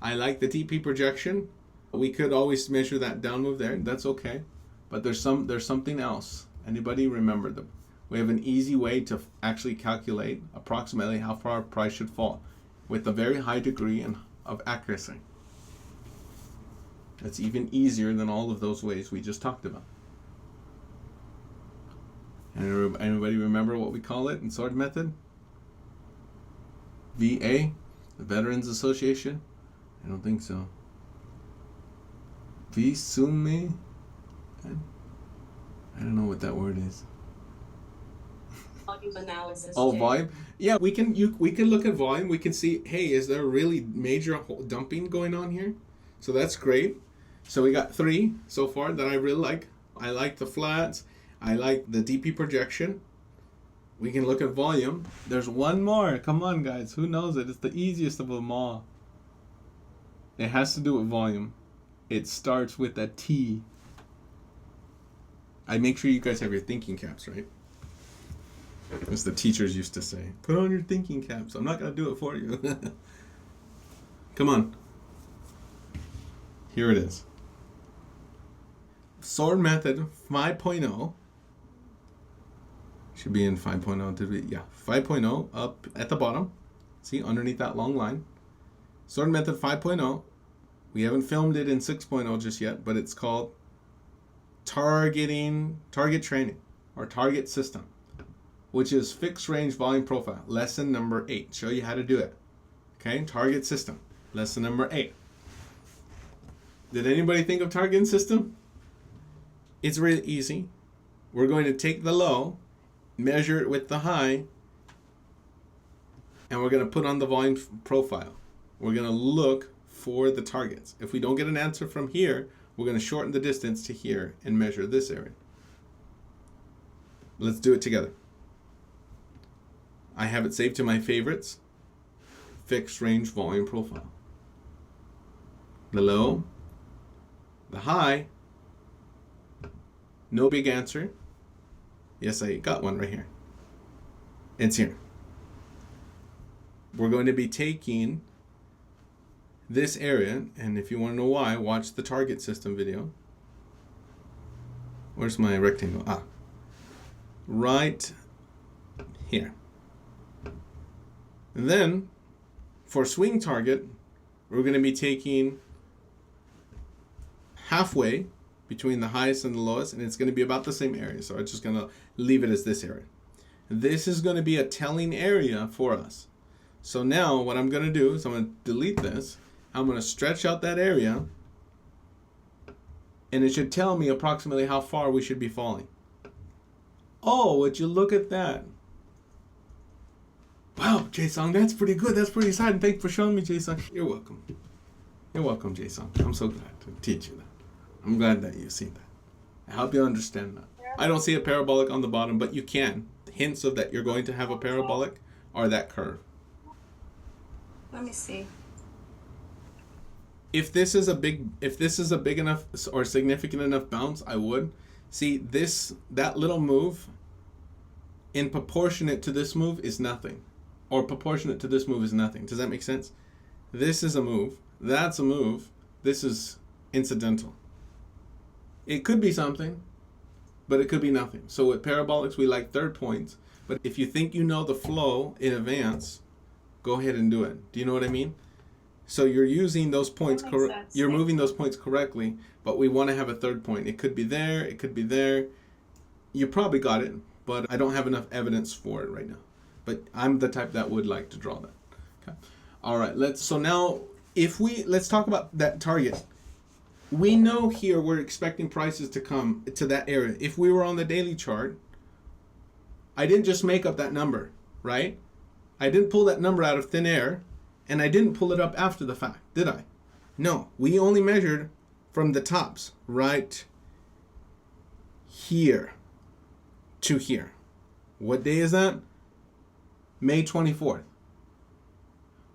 I like the DP projection. We could always measure that down move there. That's okay. But there's something else. Anybody remember them? We have an easy way to actually calculate approximately how far price should fall with a very high degree of accuracy. That's even easier than all of those ways we just talked about. Anybody remember what we call it in sword method? VA, the Veterans Association? I don't think so. Visume? I don't know what that word is. Volume analysis. Oh, volume? Yeah, we can look at volume. We can see, hey, is there really major dumping going on here? So that's great. So we got 3 so far that I really like. I like the flats. I like the DP projection. We can look at volume. There's one more. Come on, guys. Who knows it? It's the easiest of them all. It has to do with volume. It starts with a T. I make sure you guys have your thinking caps, right? As the teachers used to say. Put on your thinking caps. I'm not going to do it for you. Come on. Here it is. Sword method 5.0. Should be in 5.0. Did we? Yeah. 5.0 up at the bottom. See, underneath that long line. Sword method 5.0. We haven't filmed it in 6.0 just yet, but it's called target training or target system, which is fixed range volume profile. Lesson number 8. Show you how to do it. Okay, target system. Lesson number 8. Did anybody think of target system? It's really easy. We're going to take the low, measure it with the high, and we're going to put on the volume profile. We're going to look for the targets. If we don't get an answer from here, we're going to shorten the distance to here and measure this area. Let's do it together. I have it saved to my favorites. Fixed range volume profile. The low, the high, no big answer. Yes, I got one right here. It's here. We're going to be taking this area, and if you want to know why, watch the target system video. Where's my rectangle? Ah, right here. And then for swing target, we're going to be taking halfway between the highest and the lowest, and it's going to be about the same area. So I'm just going to leave it as this area. This is going to be a telling area for us. So now what I'm going to do is I'm going to delete this. I'm going to stretch out that area, and it should tell me approximately how far we should be falling. Oh, would you look at that? Wow, Jason, that's pretty good. That's pretty exciting. Thanks for showing me, Jason. You're welcome. You're welcome, Jason. I'm so glad to teach you that. I'm glad that you see that. I hope you understand that. I don't see a parabolic on the bottom, but you can. Hints of that you're going to have a parabolic are that curve. Let me see. If this is a big enough or significant enough bounce, I would see that little move in proportionate to this move is nothing, or proportionate to this move is nothing. Does that make sense? This is a move. That's a move. This is incidental. It could be something, but it could be nothing. So with parabolics, we like third points. But if you think you know the flow in advance, go ahead and do it. Do you know what I mean? So you're using those points, you're moving those points correctly, but we want to have a third point. It could be there, it could be there. You probably got it, but I don't have enough evidence for it right now. But I'm the type that would like to draw that. Okay. All right, so now let's talk about that target. We know here we're expecting prices to come to that area. If we were on the daily chart, I didn't just make up that number, right? I didn't pull that number out of thin air, and I didn't pull it up after the fact, did I? No, we only measured from the tops right here to here. What day is that? May 24th.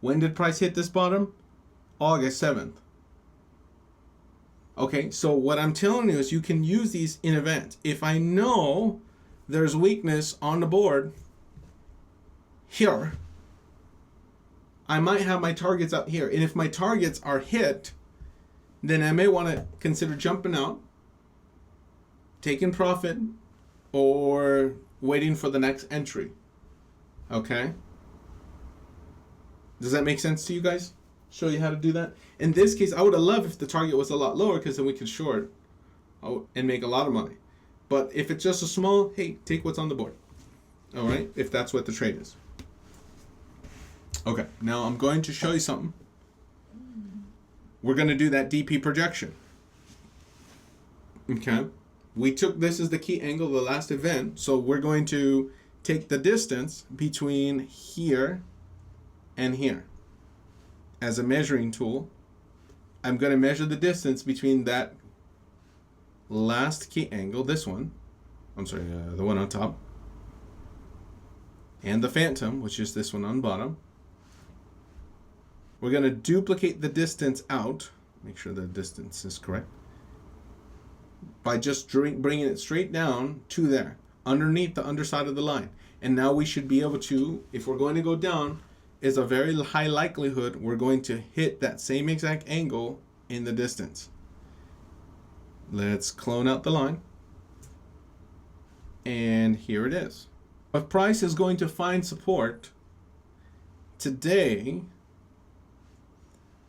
When did price hit this bottom? August 7th. Okay, so what I'm telling you is you can use these in advance. If I know there's weakness on the board here, I might have my targets up here. And if my targets are hit, then I may want to consider jumping out, taking profit, or waiting for the next entry. Okay? Does that make sense to you guys? Show you how to do that? In this case, I would have loved if the target was a lot lower, because then we could short and make a lot of money. But if it's just a small, hey, take what's on the board. All right? If that's what the trade is. Okay, now I'm going to show you something. We're going to do that DP projection. Okay? We took this as the key angle of the last event, so we're going to take the distance between here and here. As a measuring tool, I'm going to measure the distance between that last key angle, this one, the one on top, and the phantom, which is this one on bottom. We're going to duplicate the distance out, make sure the distance is correct, by just bringing it straight down to there, underneath the underside of the line. And now we should be able to, if we're going to go down, is a very high likelihood we're going to hit that same exact angle in the distance. Let's clone out the line. And here it is. If price is going to find support, today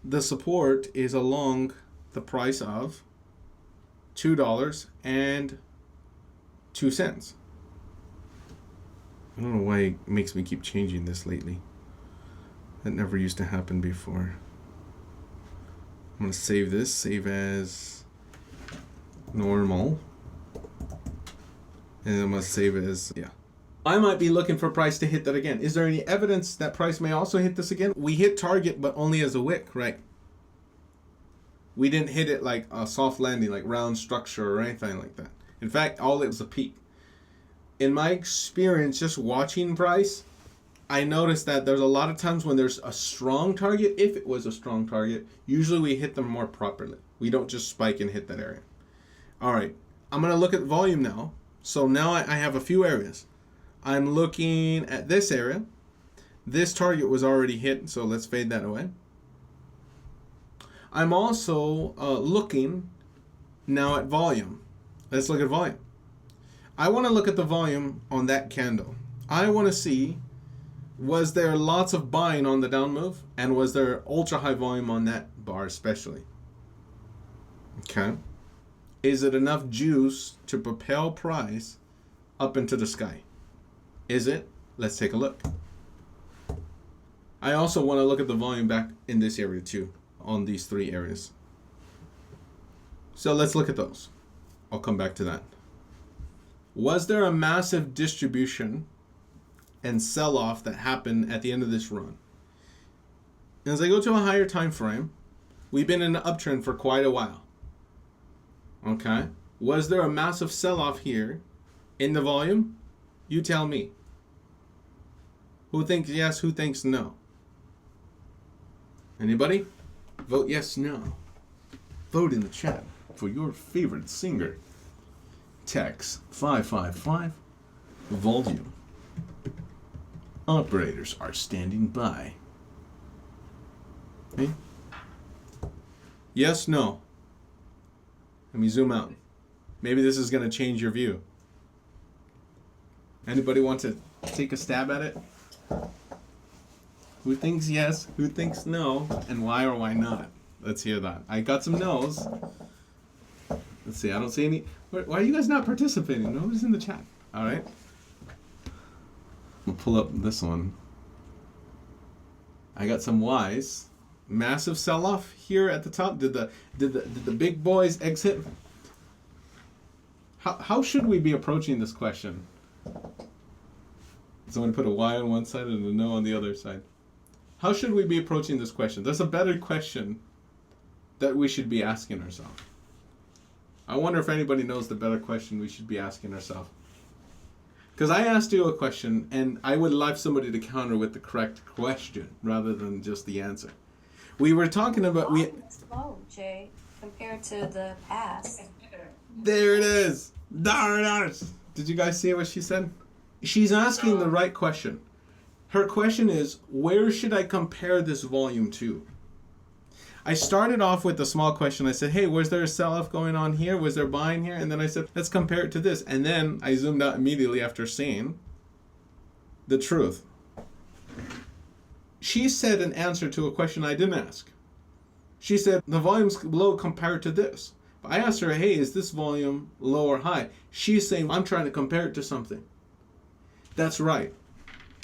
the support is along the price of $2.02. I don't know why it makes me keep changing this lately. That never used to happen before. I'm going to save this, save as normal. And I'm going to save it as, yeah. I might be looking for price to hit that again. Is there any evidence that price may also hit this again? We hit target, but only as a wick, right? We didn't hit it like a soft landing, like round structure or anything like that. In fact, all it was a peak. In my experience, just watching price, I noticed that there's a lot of times when there's a strong target, if it was a strong target, usually we hit them more properly. We don't just spike and hit that area. All right, I'm going to look at volume now. So now I have a few areas. I'm looking at this area. This target was already hit, so let's fade that away. I'm also looking now at volume. Let's look at volume. I want to look at the volume on that candle. I want to see, was there lots of buying on the down move, and was there ultra high volume on that bar especially? Okay. Is it enough juice to propel price up into the sky? Is it? Let's take a look. I also want to look at the volume back in this area too, on these three areas. So let's look at those. I'll come back to that. Was there a massive distribution and sell-off that happened at the end of this run? And as I go to a higher time frame, we've been in an uptrend for quite a while. Okay. Was there a massive sell-off here in the volume? You tell me. Who thinks yes? Who thinks no? Anybody? Vote yes, no. Vote in the chat for your favorite singer. Text 555 volume. Operators are standing by. Okay. Yes, no. Let me zoom out. Maybe this is going to change your view. Anybody want to take a stab at it? Who thinks yes? Who thinks no? And why or why not? Let's hear that. I got some no's. Let's see. I don't see any. Why are you guys not participating? Nobody's in the chat. All right. We'll pull up this one. I got some Y's. Massive sell-off here at the top. Did the big boys exit? How should we be approaching this question? Someone put a Y on one side and a no on the other side. How should we be approaching this question? There's a better question that we should be asking ourselves. I wonder if anybody knows the better question we should be asking ourselves. Because I asked you a question, and I would like somebody to counter with the correct question rather than just the answer. We were talking about... slow, Jay, compared to the past. There it is. Darn it. Did you guys see what she said? She's asking the right question. Her question is, where should I compare this volume to? I started off with a small question. I said, hey, was there a sell-off going on here? Was there buying here? And then I said, let's compare it to this. And then I zoomed out immediately after saying the truth. She said an answer to a question I didn't ask. She said, the volume's low compared to this. But I asked her, hey, is this volume low or high? She's saying, I'm trying to compare it to something. That's right.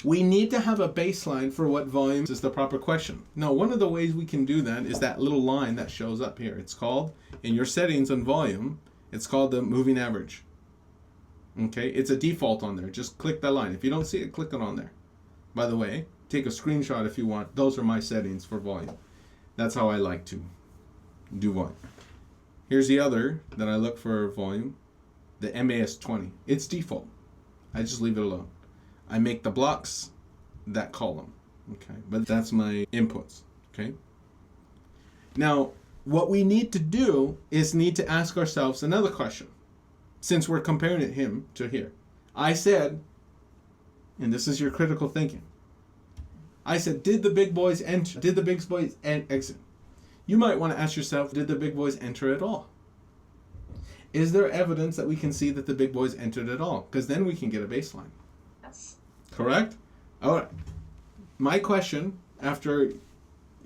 We need to have a baseline for what volumes is the proper question. Now, one of the ways we can do that is that little line that shows up here. It's called, in your settings on volume, it's called the moving average. Okay, it's a default on there. Just click that line. If you don't see it, click it on there. By the way, take a screenshot if you want. Those are my settings for volume. That's how I like to do volume. Here's the other that I look for volume, the MAS20. It's default. I just leave it alone. I make the blocks that column, okay? But that's my inputs, okay? Now, what we need to do is need to ask ourselves another question, since we're comparing it him to here. I said, and this is your critical thinking, I said, did the big boys enter? Did the big boys exit? You might want to ask yourself, did the big boys enter at all? Is there evidence that we can see that the big boys entered at all? Because then we can get a baseline. Yes. Correct? All right. My question, after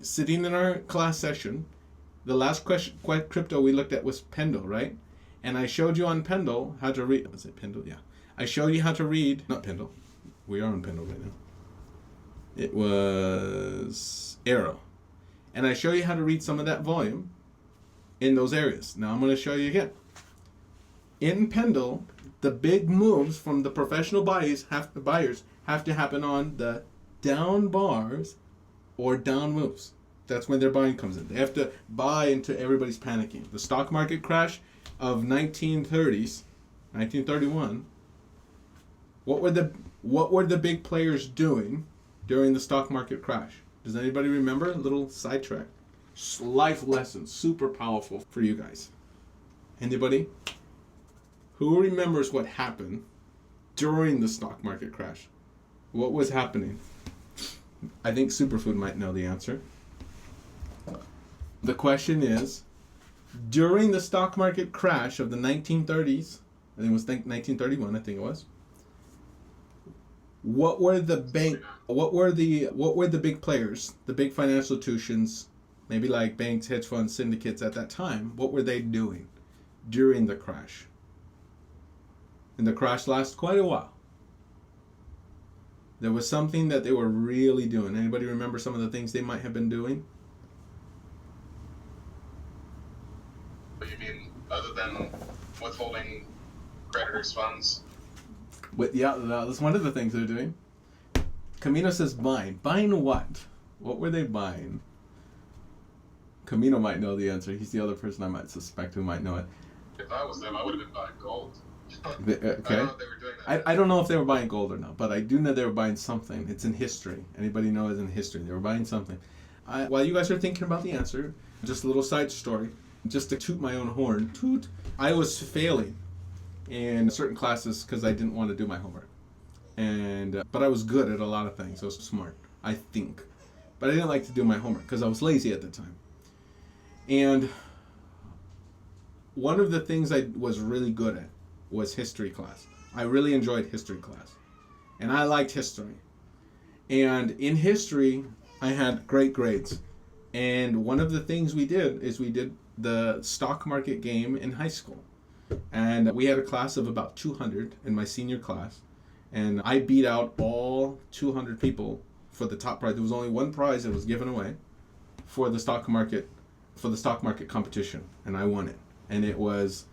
sitting in our class session, the last crypto we looked at was Pendle, right? And I showed you on Pendle how to read. Was it Pendle? Yeah. I showed you how to read. Not Pendle. We are on Pendle right now. It was AERO. And I show you how to read some of that volume in those areas. Now I'm going to show you again. In Pendle, the big moves from the professional buyers have to happen on the down bars or down moves. That's when their buying comes in. They have to buy into everybody's panicking. The stock market crash of 1930s, 1931. What were the big players doing during the stock market crash? Does anybody remember? A little sidetrack. Life lesson, super powerful for you guys. Anybody? Who remembers what happened during the stock market crash? What was happening? I think Superfood might know the answer. The question is, during the stock market crash of the 1930s, I think it was 1931, I think it was. What were the big players, the big financial institutions, maybe like banks, hedge funds, syndicates at that time, what were they doing during the crash? And the crash lasted quite a while. There was something that they were really doing. Anybody remember some of the things they might have been doing? What do you mean, other than withholding creditors' funds? Yeah, that's one of the things they're doing. Camino says buying. Buying what? What were they buying? Camino might know the answer. He's the other person I might suspect who might know it. If I was them, I would have been buying gold. Okay. I don't know if they were doing that. I don't know if they were buying gold or not, but I do know they were buying something. It's in history. Anybody know it's in history? They were buying something. While you guys are thinking about the answer, just a little side story. Just to toot my own horn. Toot. I was failing in certain classes because I didn't want to do my homework. But I was good at a lot of things. I was smart, I think. But I didn't like to do my homework because I was lazy at the time. And one of the things I was really good at was history class. I really enjoyed history class. and I liked history. And in history, I had great grades. And one of the things we did is we did the stock market game in high school. And we had a class of about 200 in my senior class. And I beat out all 200 people for the top prize. There was only one prize that was given away for the stock market competition, and I won it. And it was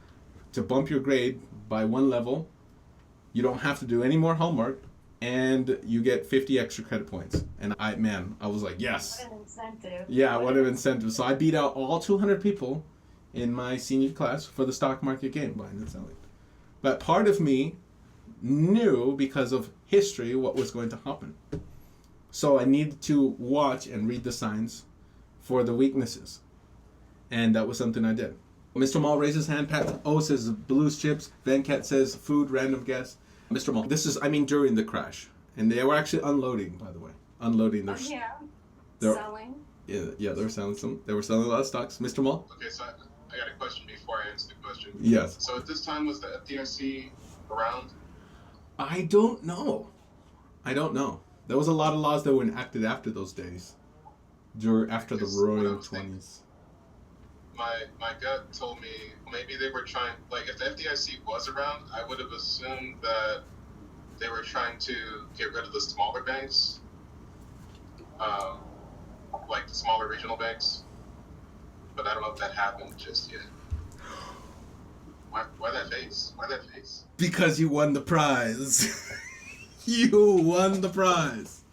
to bump your grade by one level. You don't have to do any more homework, and you get 50 extra credit points. And I was like, yes. What an incentive. Yeah, what an incentive. So I beat out all 200 people in my senior class for the stock market game, buying and selling. But part of me knew, because of history, what was going to happen. So I needed to watch and read the signs for the weaknesses. And that was something I did. Mr. Mall raises hand. Pat O says blues chips. Venkat says food, random guess. Mr. Mall, this is, during the crash. And they were actually unloading, by the way. Unloading their... Selling. Yeah, they were selling some. They were selling a lot of stocks. Mr. Mall? Okay, so I got a question before I answer the question. Yes. So at this time, was the FDIC around? I don't know. There was a lot of laws that were enacted after those days. After the roaring 20s. My gut told me maybe they were trying, like, if the FDIC was around, I would have assumed that they were trying to get rid of the smaller banks, like the smaller regional banks. But I don't know if that happened just yet. Why that face? Because you won the prize. You won the prize.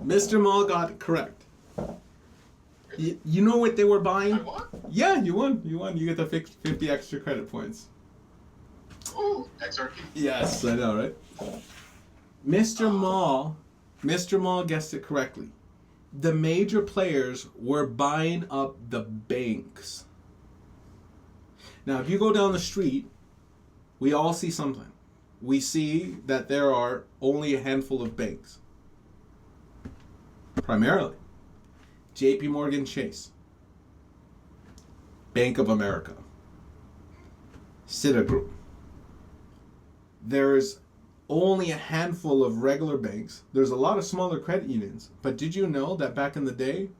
Mr. Mall got it correct. You know what they were buying? I won? Yeah, you won. You get the 50 extra credit points. Ooh, XRP. Yes, I know, right? Mr. Mall guessed it correctly. The major players were buying up the banks. Now, if you go down the street, we all see something. We see that there are only a handful of banks. Primarily, JP Morgan Chase, Bank of America, Citigroup. There's only a handful of regular banks. There's a lot of smaller credit unions. But did you know that back in the day,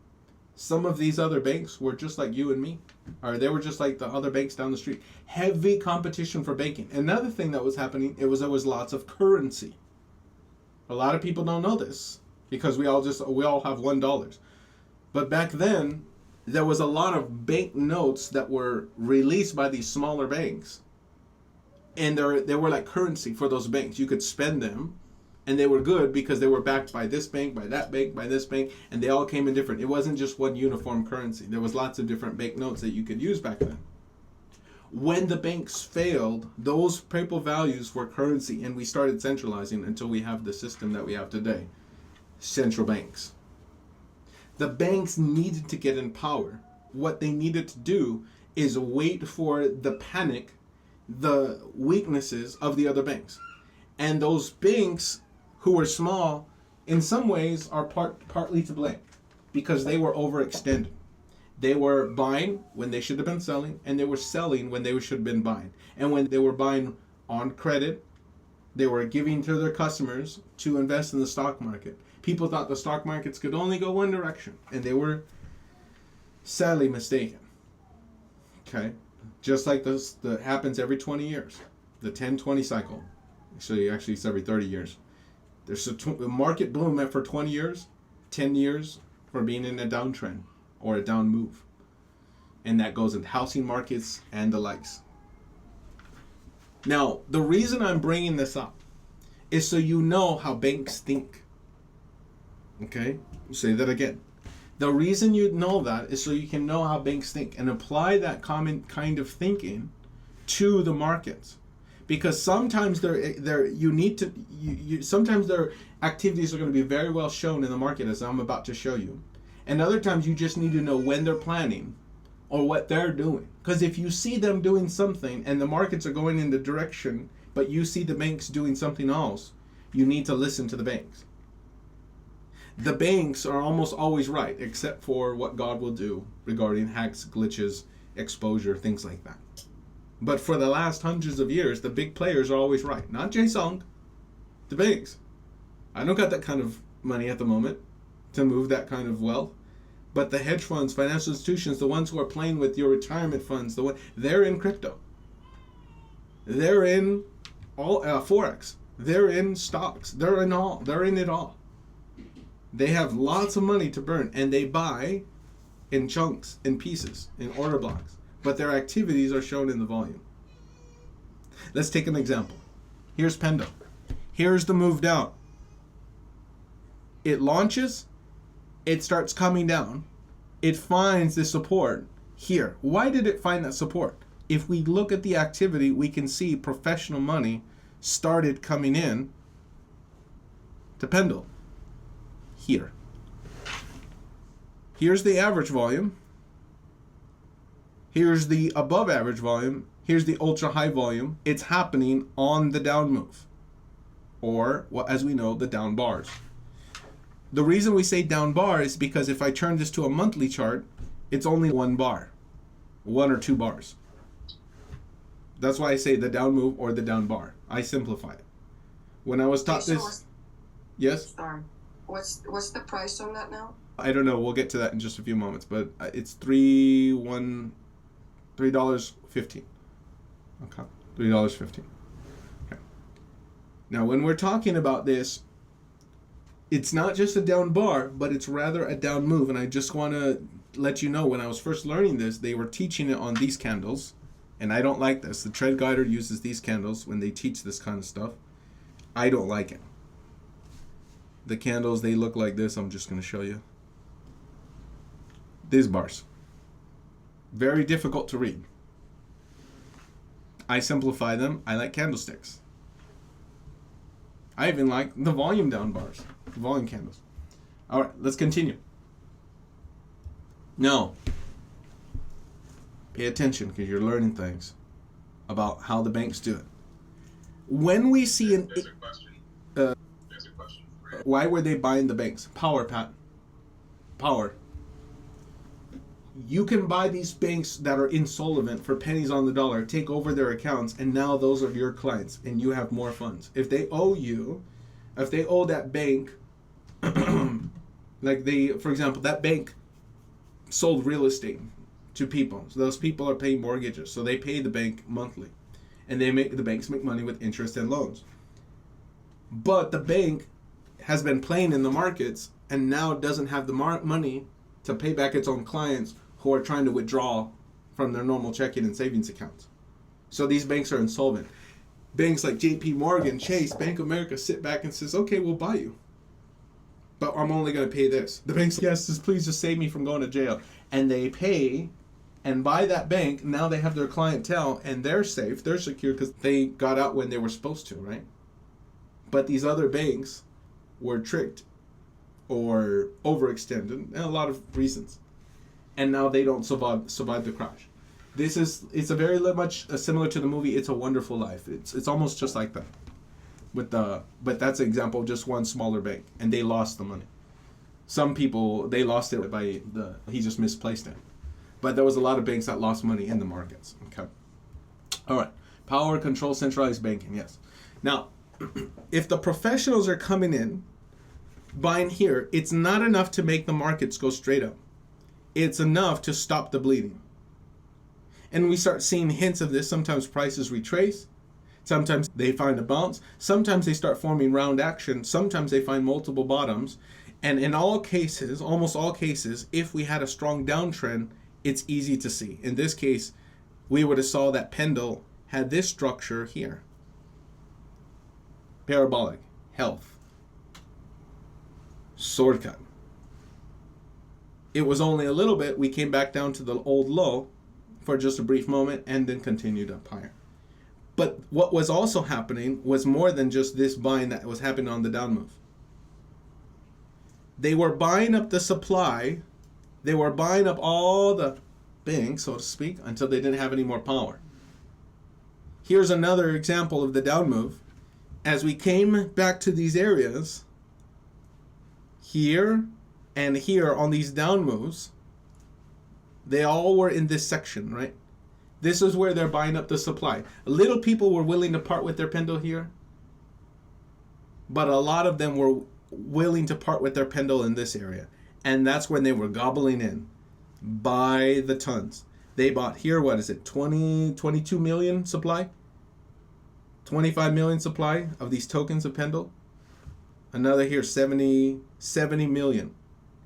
some of these other banks were just like you and me? Or they were just like the other banks down the street. Heavy competition for banking. Another thing that was happening, there was lots of currency. A lot of people don't know this because we all have $1. But back then, there was a lot of bank notes that were released by these smaller banks. And they were like currency for those banks. You could spend them, and they were good because they were backed by this bank, by that bank, by this bank, and they all came in different. It wasn't just one uniform currency. There was lots of different bank notes that you could use back then. When the banks failed, those paper values were currency, and we started centralizing until we have the system that we have today. Central banks. The banks needed to get in power. What they needed to do is wait for the panic, the weaknesses of the other banks. And those banks who were small, in some ways, are partly to blame because they were overextended. They were buying when they should have been selling, and they were selling when they should have been buying. And when they were buying on credit, they were giving to their customers to invest in the stock market. People thought the stock markets could only go one direction, and they were sadly mistaken. Okay? Just like this, that happens every 20 years. The 10-20 cycle. Actually, it's every 30 years. There's a market boom for 20 years, 10 years for being in a downtrend or a down move. And that goes in housing markets and the likes. Now, the reason I'm bringing this up is so you know how banks think. Okay? I'll say that again. The reason you know that is so you can know how banks think and apply that common kind of thinking to the markets. Because sometimes sometimes their activities are going to be very well shown in the market, as I'm about to show you. And other times you just need to know when they're planning or what they're doing. Because if you see them doing something and the markets are going in the direction, but you see the banks doing something else, you need to listen to the banks. The banks are almost always right, except for what God will do regarding hacks, glitches, exposure, things like that. But for the last hundreds of years, the big players are always right. Not Jae Sung, The banks. I don't got that kind of money at the moment to move that kind of wealth. But the hedge funds, financial institutions, the ones who are playing with your retirement funds, they're in crypto. They're in all Forex. They're in stocks. They're in it all. They have lots of money to burn, and they buy in chunks, in pieces, in order blocks. But their activities are shown in the volume. Let's take an example. Here's Pendle. Here's the move down. It launches. It starts coming down. It finds the support here. Why did it find that support? If we look at the activity, we can see professional money started coming in to Pendle here. Here's the average volume. Here's the above average volume. Here's the ultra high volume. It's happening on the down move, or well, as we know, the down bars. The reason we say down bar is because if I turn this to a monthly chart, it's only one bar, 1 or 2 bars. That's why I say the down move or the down bar. I simplify it. When I was taught this, yes? Sorry. What's the price on that now? I don't know. We'll get to that in just a few moments, but it's $3.15. Okay, $3.15. Okay. Now, when we're talking about this, it's not just a down bar, but it's rather a down move. And I just want to let you know, when I was first learning this, they were teaching it on these candles. And I don't like this. The trade guider uses these candles when they teach this kind of stuff. I don't like it. The candles, they look like this. I'm just going to show you. These bars. Very difficult to read. I simplify them. I like candlesticks. I even like the volume down bars. Volume candles. All right, let's continue. Now, pay attention because you're learning things about how the banks do it. When we see There's a question. There's a question. why were they buying the banks? Power, Pat. Power. You can buy these banks that are insolvent for pennies on the dollar, take over their accounts, and now those are your clients, and you have more funds. If they owe that bank, for example, that bank sold real estate to people. So those people are paying mortgages, so they pay the bank monthly, and the banks make money with interest and loans. But the bank has been playing in the markets and now doesn't have the money to pay back its own clients who are trying to withdraw from their normal checking and savings accounts. So these banks are insolvent. Banks like JP Morgan, Chase, Bank of America sit back and says, okay, we'll buy you, but I'm only going to pay this. The bank's like, yes, please just save me from going to jail. And they pay and buy that bank. Now they have their clientele and they're safe, they're secure because they got out when they were supposed to, right? But these other banks were tricked or overextended, and a lot of reasons. And now they don't survive the crash. It's a very much similar to the movie It's a Wonderful Life. It's almost just like that. But that's an example of just one smaller bank, and they lost the money. Some people, they lost it he just misplaced it. But there was a lot of banks that lost money in the markets. Okay. All right. Power, control, centralized banking. Yes. Now, if the professionals are coming in, buying here, it's not enough to make the markets go straight up. It's enough to stop the bleeding. And we start seeing hints of this. Sometimes prices retrace. Sometimes they find a bounce. Sometimes they start forming round action. Sometimes they find multiple bottoms. And in all cases, almost all cases, if we had a strong downtrend, it's easy to see. In this case, we would have saw that Pendle had this structure here. Parabolic, health, sword cut. It was only a little bit. We came back down to the old low for just a brief moment and then continued up higher. But what was also happening was more than just this buying that was happening on the down move. They were buying up the supply. They were buying up all the banks, so to speak, until they didn't have any more power. Here's another example of the down move. As we came back to these areas, here and here on these down moves, they all were in this section, right? This is where they're buying up the supply. Little people were willing to part with their Pendle here. but a lot of them were willing to part with their pendle in this area. And that's when they were gobbling in by the tons. They bought here, what is it, 22 million supply? 25 million supply of these tokens of pendle. Another here, 70 million.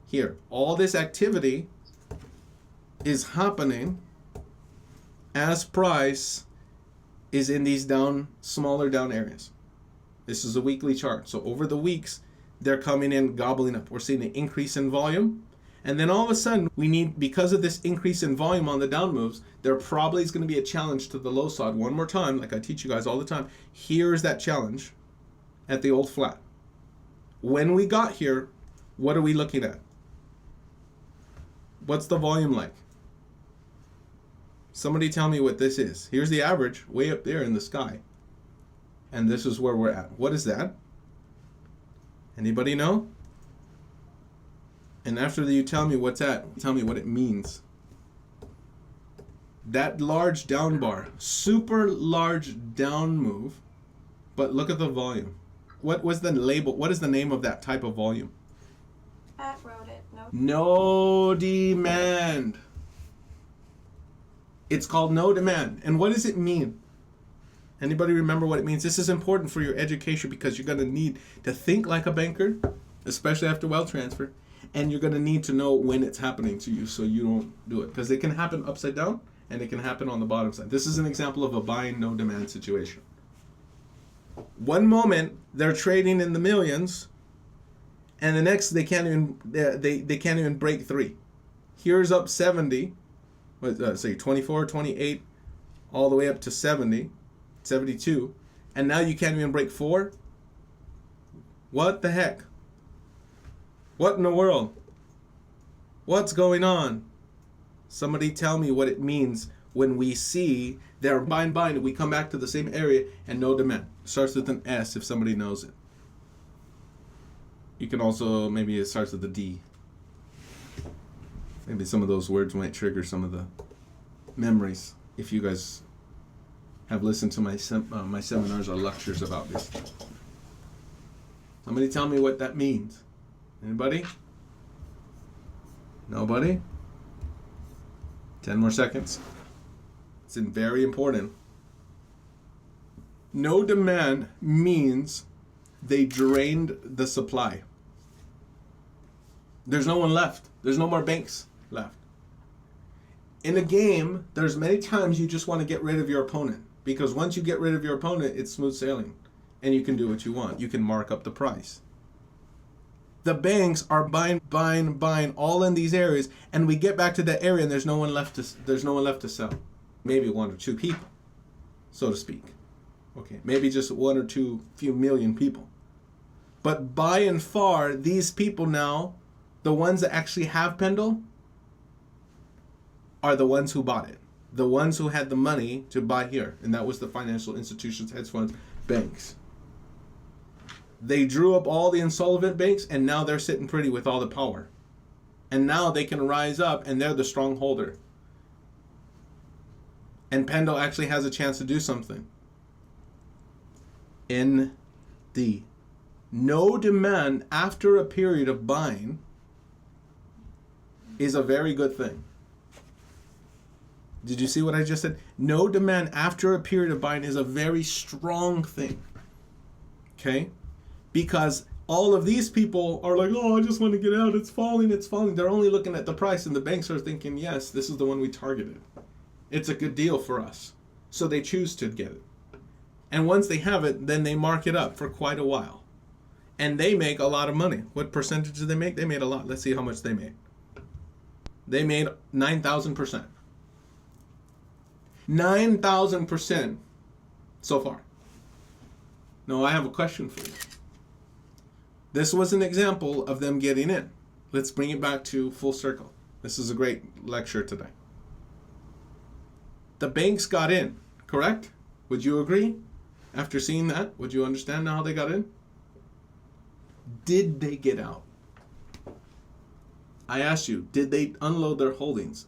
Here, all this activity is happening as price is in these smaller down areas. This is a weekly chart. So over the weeks, they're coming in, gobbling up. We're seeing an increase in volume. And then all of a sudden, because of this increase in volume on the down moves, there probably is going to be a challenge to the low side. One more time, like I teach you guys all the time. Here's that challenge at the old flat. When we got here, what are we looking at? What's the volume like? Somebody tell me what this is. Here's the average way up there in the sky. And this is where we're at. What is that? Anybody know? And after you tell me what's that, tell me what it means. That large down bar, super large down move, but look at the volume. What was the label? What is the name of that type of volume? Pat wrote it. No. No demand. It's called no demand. And what does it mean? Anybody remember what it means? This is important for your education because you're going to need to think like a banker, especially after wealth transfer, and you're going to need to know when it's happening to you so you don't do it. Because it can happen upside down and it can happen on the bottom side. This is an example of a buying no demand situation. One moment they're trading in the millions, and the next they can't even break 3. Here's up 70, say 24, 28, all the way up to 70, 72, and now you can't even break 4. What the heck? What in the world? What's going on? Somebody tell me what it means when we see they're buying, and we come back to the same area and no demand. It starts with an S if somebody knows it. You can also, maybe it starts with a D. Maybe some of those words might trigger some of the memories if you guys have listened to my seminars or lectures about this. Somebody tell me what that means. Anybody? Nobody? 10 more seconds. It's very important. No demand means they drained the supply. There's no one left. There's no more banks left. In a game, there's many times you just want to get rid of your opponent, because once you get rid of your opponent, it's smooth sailing and you can do what you want. You can mark up the price. The banks are buying all in these areas, and we get back to that area and there's no one left to sell. Maybe 1 or 2 people, so to speak. Okay, maybe just 1 or 2 few million people. But by and far, these people now, the ones that actually have Pendle, are the ones who bought it. The ones who had the money to buy here. And that was the financial institutions, hedge funds, banks. They drew up all the insolvent banks, and now they're sitting pretty with all the power. And now they can rise up, and they're the strong holder. And Pendle actually has a chance to do something. In the no demand after a period of buying is a very good thing. Did you see what I just said? No demand after a period of buying is a very strong thing. Okay? Because all of these people are like, oh, I just want to get out. It's falling, it's falling. They're only looking at the price, and the banks are thinking, yes, this is the one we targeted. It's a good deal for us. So they choose to get it. And once they have it, then they mark it up for quite a while. And they make a lot of money. What percentage did they make? They made a lot. Let's see how much they made. They made 9,000%. 9,000% so far. Now, I have a question for you. This was an example of them getting in. Let's bring it back to full circle. This is a great lecture today. The banks got in, correct? Would you agree? After seeing that, would you understand now how they got in? Did they get out? I asked you, did they unload their holdings?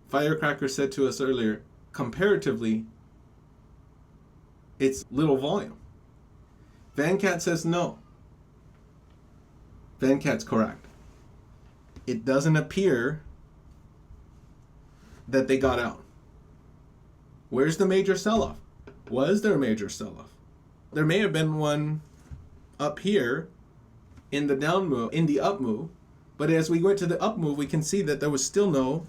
Firecracker said to us earlier, comparatively, it's little volume. Van Cat says no. Van Cat's correct. It doesn't appear that they got out. Where's the major sell-off? Was there a major sell-off? There may have been one up here in the down move, in the up move, but as we went to the up move, we can see that there was still no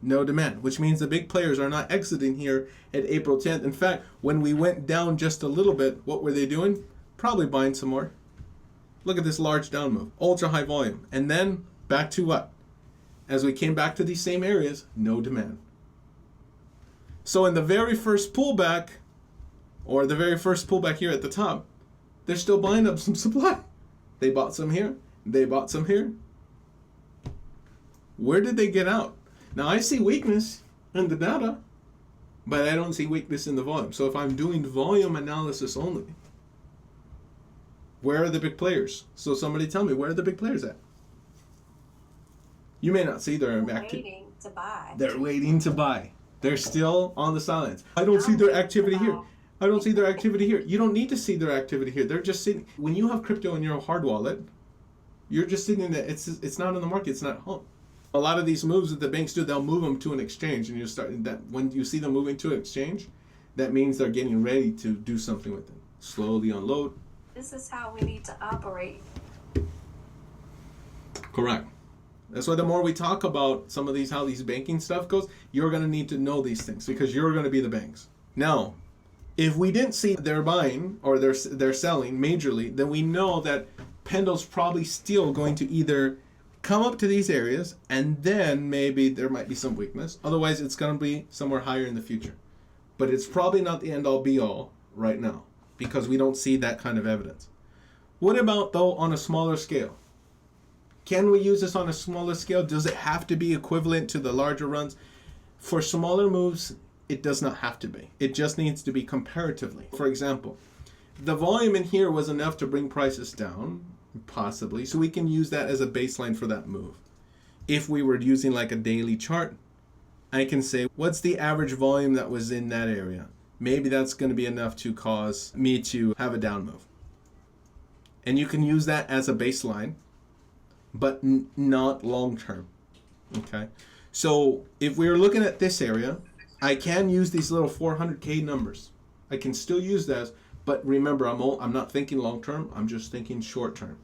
demand, which means the big players are not exiting here at April 10th. In fact, when we went down just a little bit, what were they doing? Probably buying some more. Look at this large down move, ultra high volume. And then back to what? As we came back to these same areas, no demand. So in the very first pullback, or the very first pullback here at the top, they're still buying up some supply. They bought some here, they bought some here. Where did they get out? Now I see weakness in the data, but I don't see weakness in the volume. So if I'm doing volume analysis only, where are the big players? So somebody tell me, where are the big players at? You may not see their activity. Waiting to buy. They're waiting to buy. They're still on the sidelines. I don't see their activity here. I don't see their activity here. You don't need to see their activity here. They're just sitting. When you have crypto in your hard wallet, you're just sitting in there. It's not on the market. It's not home. A lot of these moves that the banks do, they'll move them to an exchange, and you start that when you see them moving to an exchange, that means they're getting ready to do something with it. Slowly unload. This is how we need to operate. Correct. That's why the more we talk about some of these, how these banking stuff goes, you're going to need to know these things because you're going to be the banks. Now, if we didn't see they're buying or they're selling majorly, then we know that Pendle's probably still going to either come up to these areas and then maybe there might be some weakness. Otherwise, it's going to be somewhere higher in the future. But it's probably not the end all be all right now because we don't see that kind of evidence. What about, though, on a smaller scale? Can we use this on a smaller scale? Does it have to be equivalent to the larger runs? For smaller moves, it does not have to be. It just needs to be comparatively. For example, the volume in here was enough to bring prices down, possibly, so we can use that as a baseline for that move. If we were using like a daily chart, I can say, what's the average volume that was in that area? Maybe that's going to be enough to cause me to have a down move. And you can use that as a baseline, but not long term. Okay, so if we're looking at this area, I can use these little 400K numbers. I can still use those, but remember, I'm not thinking long term. I'm just thinking short term.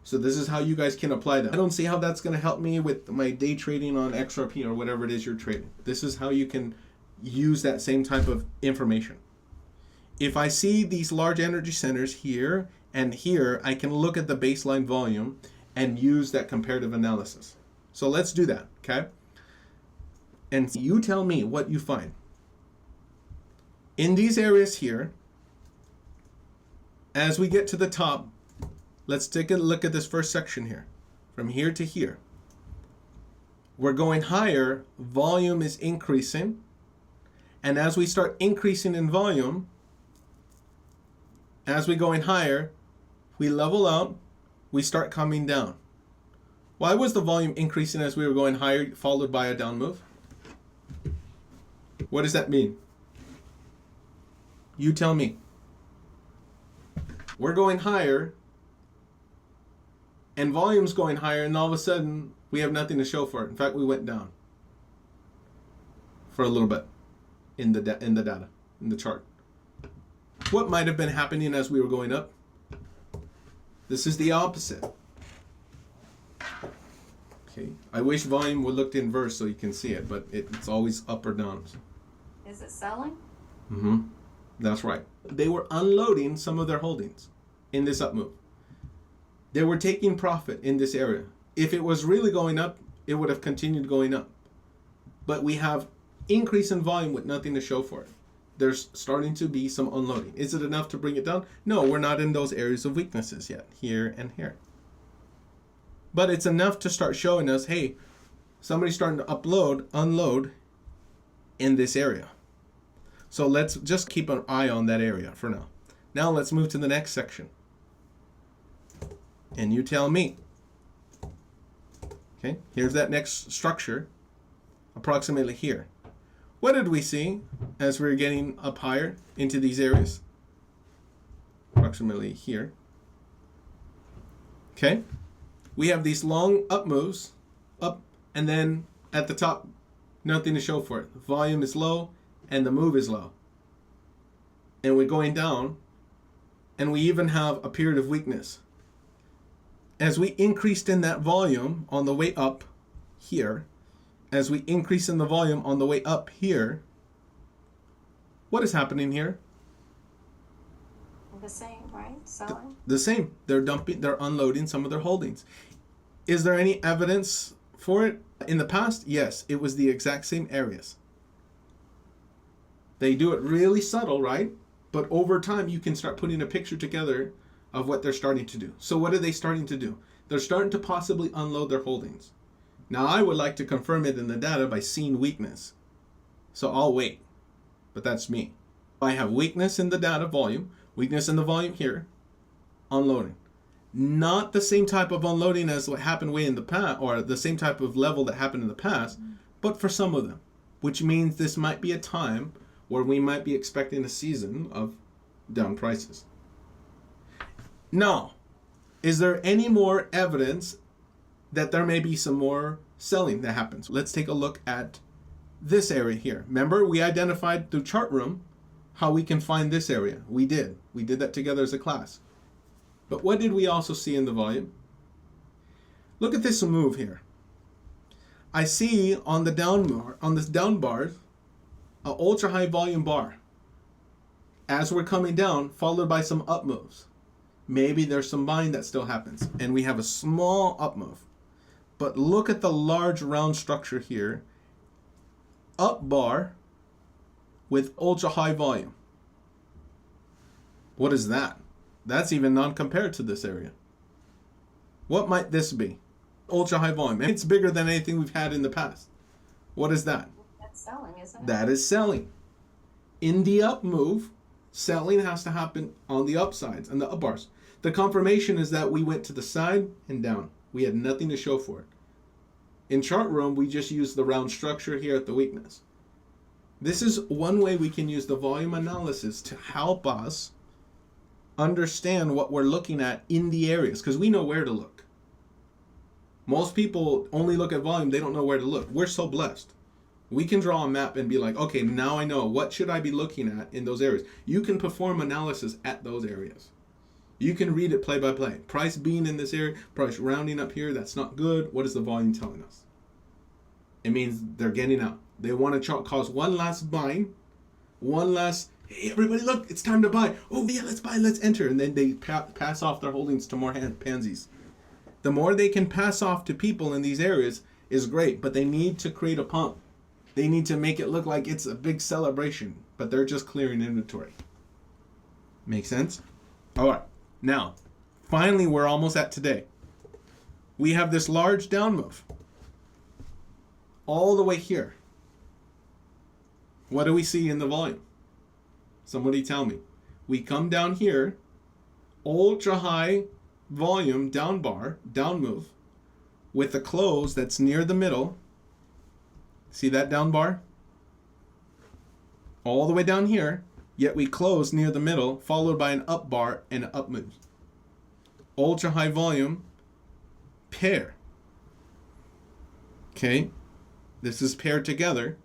So this is how you guys can apply that. I don't see how that's going to help me with my day trading on XRP or whatever it is you're trading. This is how you can use that same type of information. If I see these large energy centers here and here, I can look at the baseline volume and use that comparative analysis. So let's do that, okay? And you tell me what you find. In these areas here, as we get to the top, let's take a look at this first section here. From here to here. We're going higher, volume is increasing. And as we start increasing in volume, as we're going higher, we level out, we start coming down. Why was the volume increasing as we were going higher, followed by a down move? What does that mean? You tell me. We're going higher, and volume's going higher, and all of a sudden, we have nothing to show for it. In fact, we went down for a little bit in the data, in the chart. What might have been happening as we were going up? This is the opposite. Okay, I wish volume would look inverse so you can see it, but it's always up or down. Is it selling? Mm-hmm. That's right. They were unloading some of their holdings in this up move. They were taking profit in this area. If it was really going up, it would have continued going up. But we have increase in volume with nothing to show for it. There's starting to be some unloading. Is it enough to bring it down? No, we're not in those areas of weaknesses yet, here and here. But it's enough to start showing us, hey, somebody's starting to unload in this area. So let's just keep an eye on that area for now. Now let's move to the next section. And you tell me. Okay, here's that next structure, approximately here. What did we see as we were getting up higher into these areas? approximately here. Okay? We have these long up moves, up, and then at the top, nothing to show for it. The volume is low, and the move is low. And we're going down, and we even have a period of weakness. As we increased in that volume on the way up here, as we increase in the volume on the way up here, what is happening here? The same, right? Selling? The same. They're unloading some of their holdings. Is there any evidence for it? In the past, yes, it was the exact same areas. They do it really subtle, right? But over time, you can start putting a picture together of what they're starting to do. So what are they starting to do? They're starting to possibly unload their holdings. Now, I would like to confirm it in the data by seeing weakness. So I'll wait. But that's me. I have weakness in the data volume, weakness in the volume here, unloading. Not the same type of unloading as what happened way in the past, or the same type of level that happened in the past, but for some of them, which means this might be a time where we might be expecting a season of down prices. Now, is there any more evidence that there may be some more selling that happens? Let's take a look at this area here. Remember, we identified through Chartroom how we can find this area. We did that together as a class. But what did we also see in the volume? Look at this move here. I see on the this down bar, an ultra high volume bar. As we're coming down, followed by some up moves. Maybe there's some buying that still happens, and we have a small up move. But look at the large round structure here. Up bar with ultra high volume. What is that? That's even non-compared to this area. What might this be? Ultra high volume. And it's bigger than anything we've had in the past. What is that? That's selling, isn't it? That is selling. In the up move, selling has to happen on the upsides and the up bars. The confirmation is that we went to the side and down. We had nothing to show for it. In Chartroom, we just use the round structure here at the weakness. This is one way we can use the volume analysis to help us understand what we're looking at in the areas, because we know where to look. Most people only look at volume, they don't know where to look. We're so blessed. We can draw a map and be like, okay, now I know what should I be looking at in those areas. You can perform analysis at those areas. You can read it play by play. Price being in this area, price rounding up here, that's not good. What is the volume telling us? It means they're getting out. They want to cause one last buying, one last, hey, everybody look, it's time to buy. Oh yeah, let's buy, let's enter. And then they pass off their holdings to more pansies. The more they can pass off to people in these areas is great, but they need to create a pump. They need to make it look like it's a big celebration, but they're just clearing inventory. Make sense? All right. Now, finally, we're almost at today. We have this large down move all the way here. What do we see in the volume? Somebody tell me. We come down here, ultra high volume down bar, down move, with a close that's near the middle. See that down bar? All the way down here, yet we close near the middle, followed by an up bar and an up move. Ultra high volume, pair. Okay, this is paired together.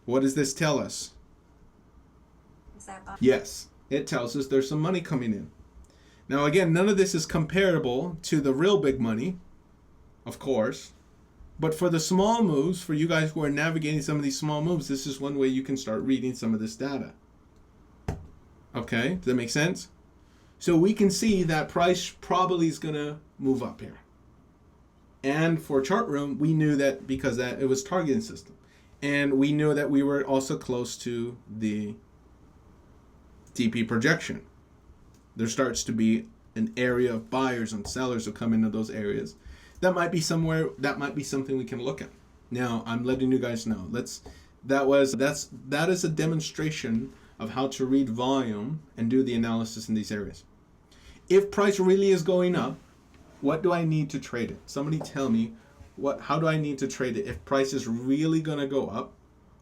What does this tell us? Is that buying? Yes, it tells us there's some money coming in. Now again, none of this is comparable to the real big money, of course. But for the small moves, for you guys who are navigating some of these small moves, this is one way you can start reading some of this data. Okay, does that make sense? So we can see that price probably is going to move up here. And for Chartroom, we knew that because that it was targeting system. And we knew that we were also close to the DP projection. There starts to be an area of buyers and sellers who come into those areas. That might be somewhere, that might be something we can look at. Now, I'm letting you guys know. That is a demonstration of how to read volume and do the analysis in these areas. If price really is going up, what do I need to trade it? Somebody tell me, how do I need to trade it if price is really going to go up,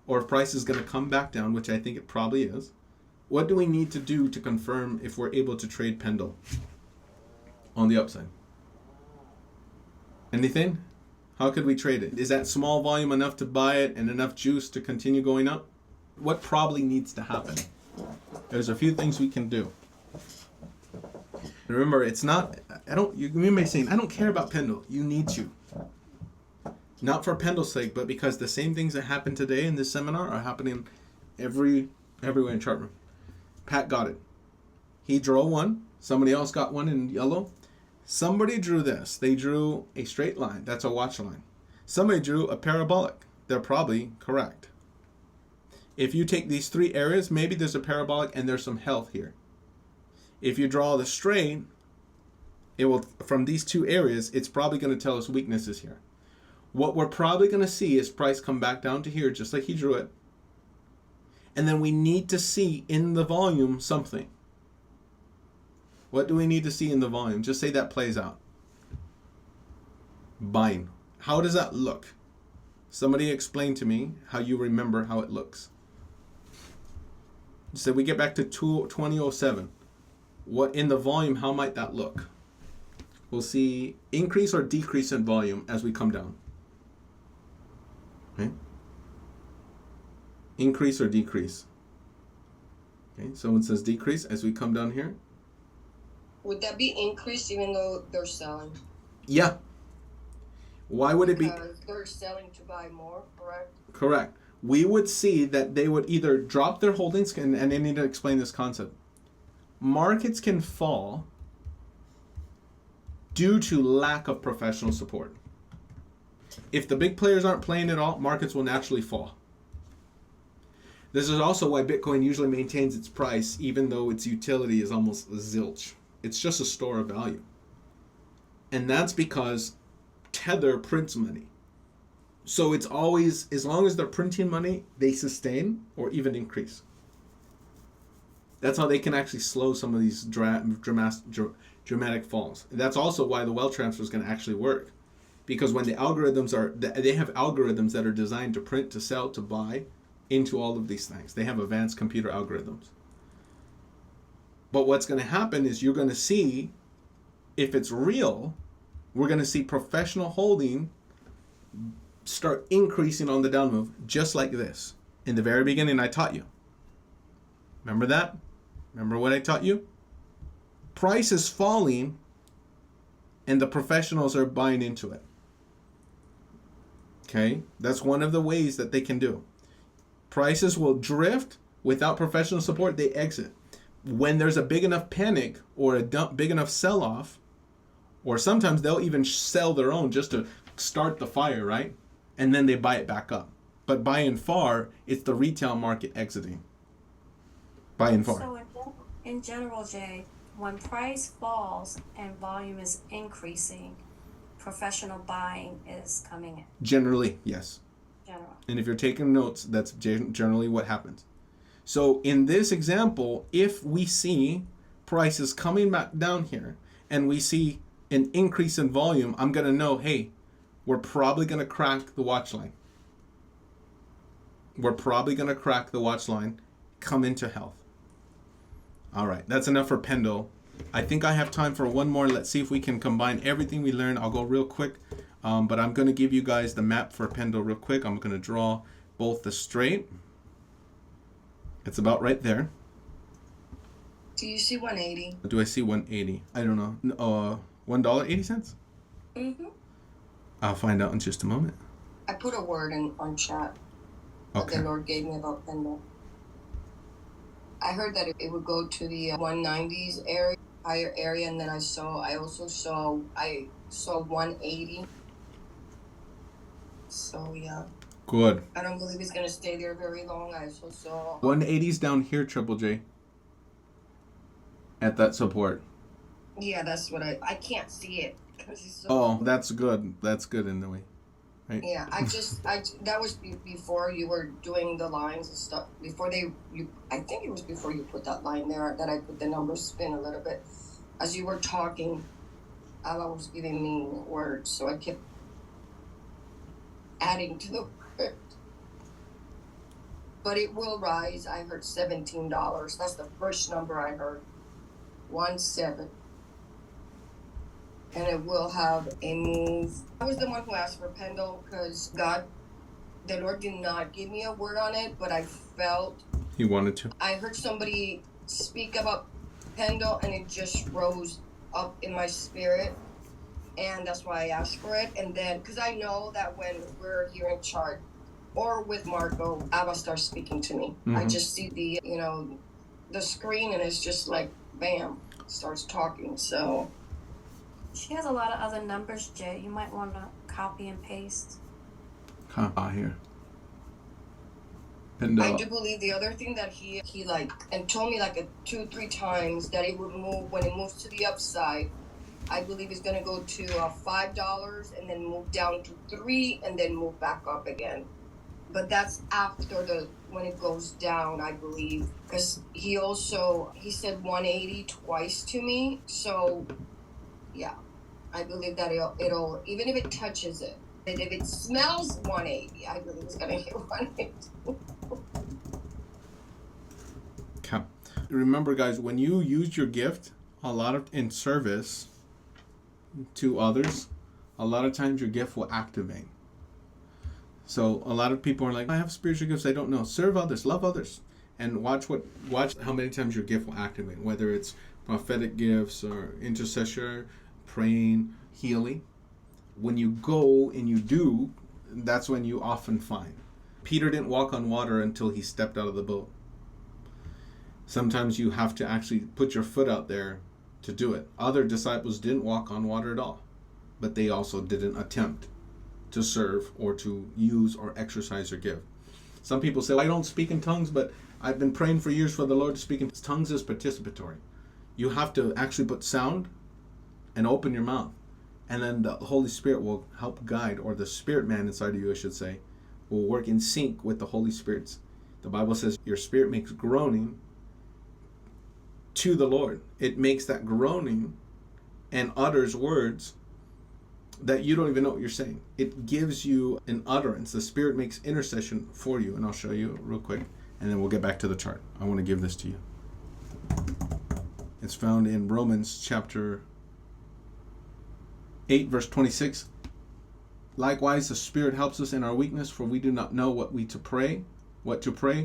or if price is going to come back down, which I think it probably is. What do we need to do to confirm if we're able to trade Pendle on the upside? Anything? How could we trade it? Is that small volume enough to buy it and enough juice to continue going up? What probably needs to happen? There's a few things we can do. Remember, it's not, you may be saying, I don't care about Pendle. You need to. Not for Pendle's sake, but because the same things that happen today in this seminar are happening everywhere in Chartroom. Pat got it. He drew one. Somebody else got one in yellow. Somebody drew this. They drew a straight line. That's a watch line. Somebody drew a parabolic. They're probably correct. If you take these three areas, maybe there's a parabolic and there's some health here. If you draw the straight, it will, from these two areas, it's probably going to tell us weaknesses here. What we're probably going to see is price come back down to here, just like he drew it. And then we need to see in the volume something. What do we need to see in the volume? Just say that plays out. Buying. How does that look? Somebody explain to me how you remember how it looks. So we get back to 2007. What in the volume, how might that look? We'll see increase or decrease in volume as we come down. Okay. Increase or decrease. Okay, someone says decrease as we come down here. Would that be increased even though they're selling? Yeah. Why would it be? Because they're selling to buy more, correct? Correct. We would see that they would either drop their holdings, and they need to explain this concept. Markets can fall due to lack of professional support. If the big players aren't playing at all, markets will naturally fall. This is also why Bitcoin usually maintains its price even though its utility is almost zilch. It's just a store of value. And that's because Tether prints money. So it's always, as long as they're printing money, they sustain or even increase. That's how they can actually slow some of these dramatic falls. That's also why the wealth transfer is going to actually work. Because when the algorithms they have algorithms that are designed to print, to sell, to buy into all of these things. They have advanced computer algorithms. But what's going to happen is you're going to see, if it's real, we're going to see professional holding start increasing on the down move, just like this. In the very beginning, I taught you. Remember that? Remember what I taught you? Price is falling, and the professionals are buying into it. Okay? That's one of the ways that they can do. Prices will drift without professional support, they exit. When there's a big enough panic or a big enough sell-off, or sometimes they'll even sell their own just to start the fire, right? And then they buy it back up. But by and far, it's the retail market exiting. By and far. So in general, Jay, when price falls and volume is increasing, professional buying is coming in. Generally, yes. General. And if you're taking notes, that's generally what happens. So in this example, if we see prices coming back down here and we see an increase in volume, I'm going to know, hey, we're probably going to crack the watch line. We're probably going to crack the watch line, come into health. All right, that's enough for Pendle. I think I have time for one more. Let's see if we can combine everything we learned. I'll go real quick, but I'm going to give you guys the map for Pendle real quick. I'm going to draw both the straight. It's about right there. Do you see 180? Do I see 180? I don't know. $1.80? Mm-hmm. I'll find out in just a moment. I put a word on chat that Okay. the Lord gave me about Pendle. I heard that it would go to the 190s area, higher area, and then I also saw 180. So yeah. Good. I don't believe it's gonna stay there very long. I also saw 180's down here, Triple J. At that support. Yeah, that's what I can't see it. 'Cause it's so Oh, that's good. That's good in the way. Right? Yeah, that was before you were doing the lines and stuff. I think it was before you put that line there that I put the numbers spin a little bit. As you were talking, Allah was giving me words, so I kept adding to the word. but it will rise. I heard $17. That's the first number I heard. 17. And it will have a move. I was the one who asked for Pendle because the Lord did not give me a word on it, but I felt He wanted to. I heard somebody speak about Pendle and it just rose up in my spirit. And that's why I asked for it. And then, because I know that when we're here in chart or with Marco, Abba starts speaking to me. I just see the screen and it's just like, bam, starts talking. So She has a lot of other numbers, Jay. You might want to copy and paste. Here. And I do believe the other thing that he like and told me like 2-3 times that it would move when it moves to the upside. I believe it's gonna go to $5 and then move down to $3 and then move back up again. But that's after when it goes down, I believe, because he said 180 twice to me. So yeah, I believe that it'll even if it touches it. And if it smells 180, I believe it's gonna hit 180. Okay. Remember, guys, when you use your gift, in service to others, a lot of times your gift will activate. So a lot of people are like, I have spiritual gifts I don't know. Serve others, love others, and watch how many times your gift will activate. Whether it's prophetic gifts or intercessor, praying, healing. When you go and you do, that's when you often find. Peter didn't walk on water until he stepped out of the boat. Sometimes you have to actually put your foot out there to do it. Other disciples didn't walk on water at all, but they also didn't attempt to serve or to use or exercise their gift. Some people say, well, I don't speak in tongues, but I've been praying for years for the Lord to speak in tongues. Tongues is participatory. You have to actually put sound and open your mouth. And then the Holy Spirit will help guide, or the spirit man inside of you, I should say, will work in sync with the Holy Spirit's. The Bible says your spirit makes groaning to the Lord. It makes that groaning and utters words that you don't even know what you're saying. It gives you an utterance. The Spirit makes intercession for you. And I'll show you real quick, and then we'll get back to the chart. I want to give this to you. It's found in Romans chapter 8, verse 26. Likewise, the Spirit helps us in our weakness, for we do not know what to pray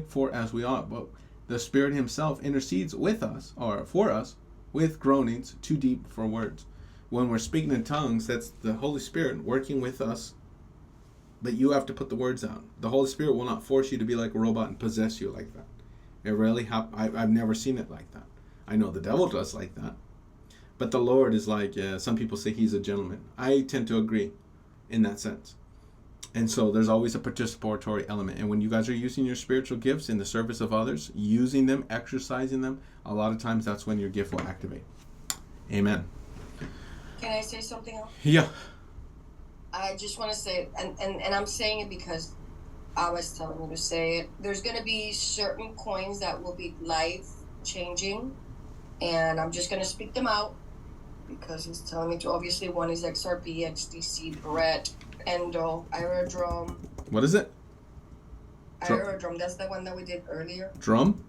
for as we ought. But the Spirit himself intercedes with us, or for us, with groanings too deep for words. When we're speaking in tongues, that's the Holy Spirit working with us, but you have to put the words out. The Holy Spirit will not force you to be like a robot and possess you like that. It rarely happens. I've never seen it like that. I know the devil does like that. But the Lord is like, some people say he's a gentleman. I tend to agree in that sense. And so there's always a participatory element. And when you guys are using your spiritual gifts in the service of others, using them, exercising them, a lot of times that's when your gift will activate. Amen. Can I say something else? Yeah. I just want to say, and I'm saying it because I was telling me to say it. There's going to be certain coins that will be life-changing, and I'm just going to speak them out because he's telling me to. Obviously, one is XRP, XDC, Brett, Endo, Aerodrome. What is it? Aerodrome. That's the one that we did earlier. Drum?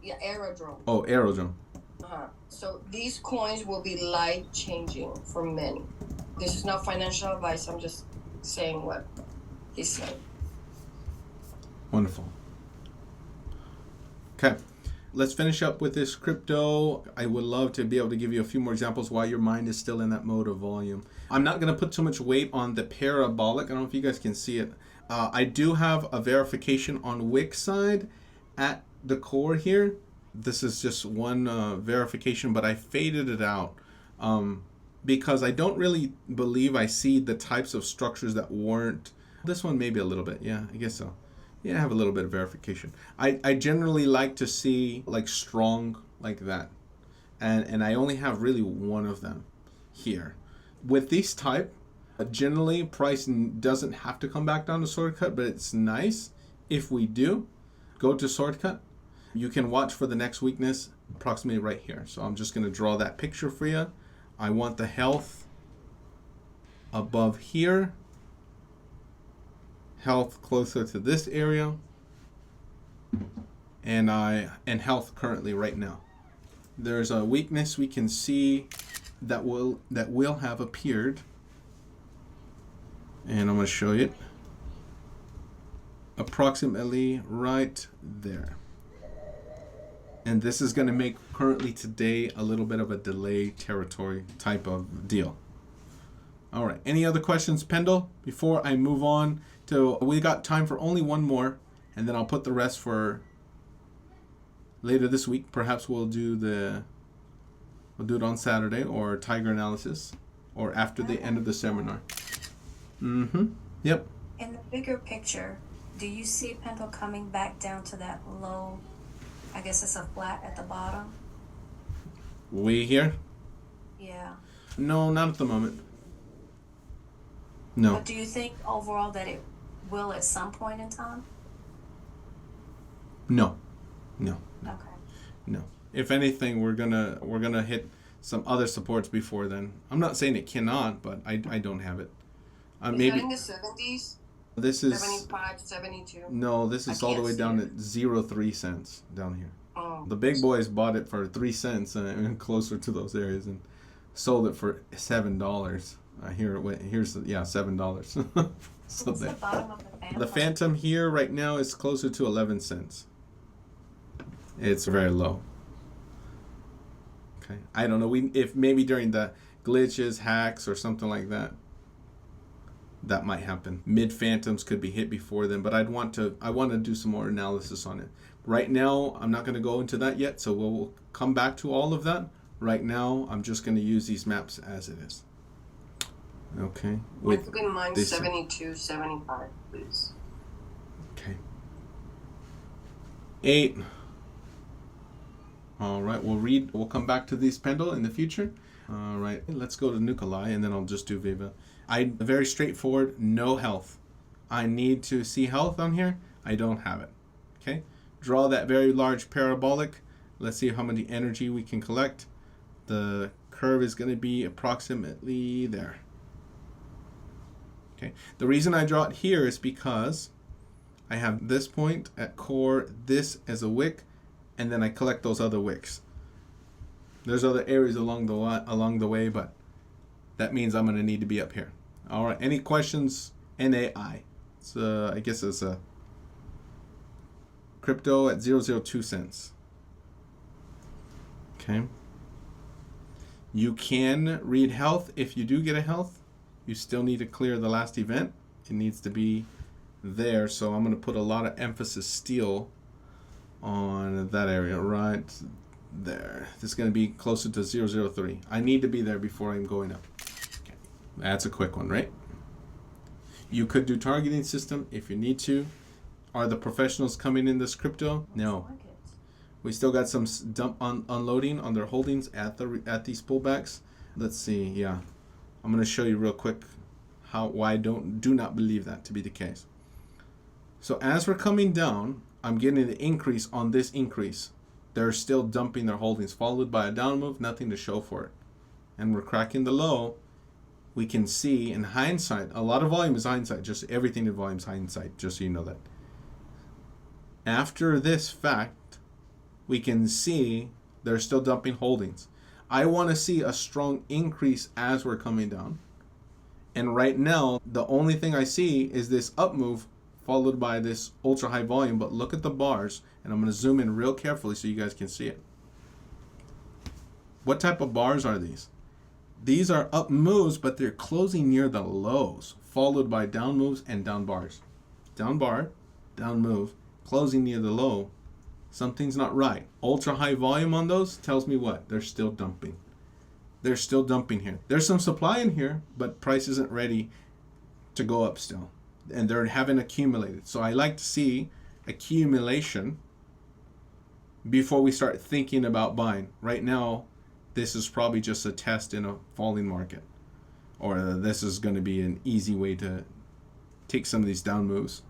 Yeah, Aerodrome. Oh, Aerodrome. So these coins will be life-changing for many. This is not financial advice. I'm just saying what he's saying. Wonderful. Okay. Let's finish up with this crypto. I would love to be able to give you a few more examples while your mind is still in that mode of volume. I'm not going to put too much weight on the parabolic. I don't know if you guys can see it. I do have a verification on Wix side at the core here. This is just one verification, but I faded it out because I don't really believe I see the types of structures that weren't. This one maybe a little bit. Yeah, I guess so. Yeah, I have a little bit of verification. I generally like to see like strong like that. And I only have really one of them here. With these type, generally price doesn't have to come back down to sword cut, but it's nice if we do go to sword cut. You can watch for the next weakness approximately right here. So I'm just going to draw that picture for you. I want the health above here. Health closer to this area. and health currently right now. There's a weakness we can see that will have appeared, and I'm going to show you it. Approximately right there. And this is going to make currently today a little bit of a delay territory type of deal. All right. Any other questions, Pendle? Before I move on to, we got time for only one more, and then I'll put the rest for later this week. Perhaps we'll do it on Saturday, or tiger analysis, or after the end of the seminar. Yep. In the bigger picture, do you see Pendle coming back down to that low, I guess it's a flat at the bottom? We here? Yeah. No, not at the moment. No. But do you think overall that it will at some point in time? No. Okay. No. If anything, we're gonna hit some other supports before then. I'm not saying it cannot, but I don't have it. Maybe that in the 70s? this is 75, 72? no. This is all the can't way see down it. at 0.3 cents down here. Oh. The big boys bought it for 3 cents and closer to those areas, and sold it for $7. Here it went. Here's $7. So What's the bottom of the Phantom? the Phantom here right now is closer to 11 cents. It's very low. Okay, I don't know. If maybe during the glitches, hacks, or something like that, that might happen. Mid Phantoms could be hit before then, but I want to do some more analysis on it. Right now, I'm not going to go into that yet, so we'll come back to all of that. Right now, I'm just going to use these maps as it is. Okay. If you can mind this- 72, 75, please. Okay. 8. All right, we'll come back to these Pendle in the future. All right, let's go to Nuklai, and then I'll just do VEEVA. Very straightforward, no health. I need to see health on here. I don't have it. Okay, draw that very large parabolic. Let's see how many energy we can collect. The curve is going to be approximately there. Okay, the reason I draw it here is because I have this point at core, this as a wick, and then I collect those other wicks. There's other areas along the way, but that means I'm going to need to be up here. All right, any questions? NAI. So I guess it's a crypto at 0.02 cents. Okay. You can read health. If you do get a health, you still need to clear the last event. It needs to be there. So I'm going to put a lot of emphasis still on that area right there. This is going to be closer to 0.03. I need to be there before I'm going up. Okay. That's a quick one, right? You could do targeting system if you need to. Are the professionals coming in this crypto? No. We still got some unloading on their holdings at these pullbacks. Let's see. Yeah, I'm going to show you real quick why I do not believe that to be the case. So as we're coming down, I'm getting the increase on this increase. They're still dumping their holdings, followed by a down move, nothing to show for it. And we're cracking the low. We can see in hindsight, a lot of volume is hindsight, just everything in volume is hindsight, just so you know that. After this fact, we can see they're still dumping holdings. I want to see a strong increase as we're coming down. And right now, the only thing I see is this up move followed by this ultra high volume. But look at the bars, and I'm going to zoom in real carefully so you guys can see it. What type of bars are these? These are up moves, but they're closing near the lows, followed by down moves and down bars. Down bar, down move, closing near the low. Something's not right. Ultra high volume on those tells me what? They're still dumping. They're still dumping here. There's some supply in here, but price isn't ready to go up still. And they haven't accumulated. So I like to see accumulation before we start thinking about buying. Right now, this is probably just a test in a falling market. Or this is going to be an easy way to take some of these down moves.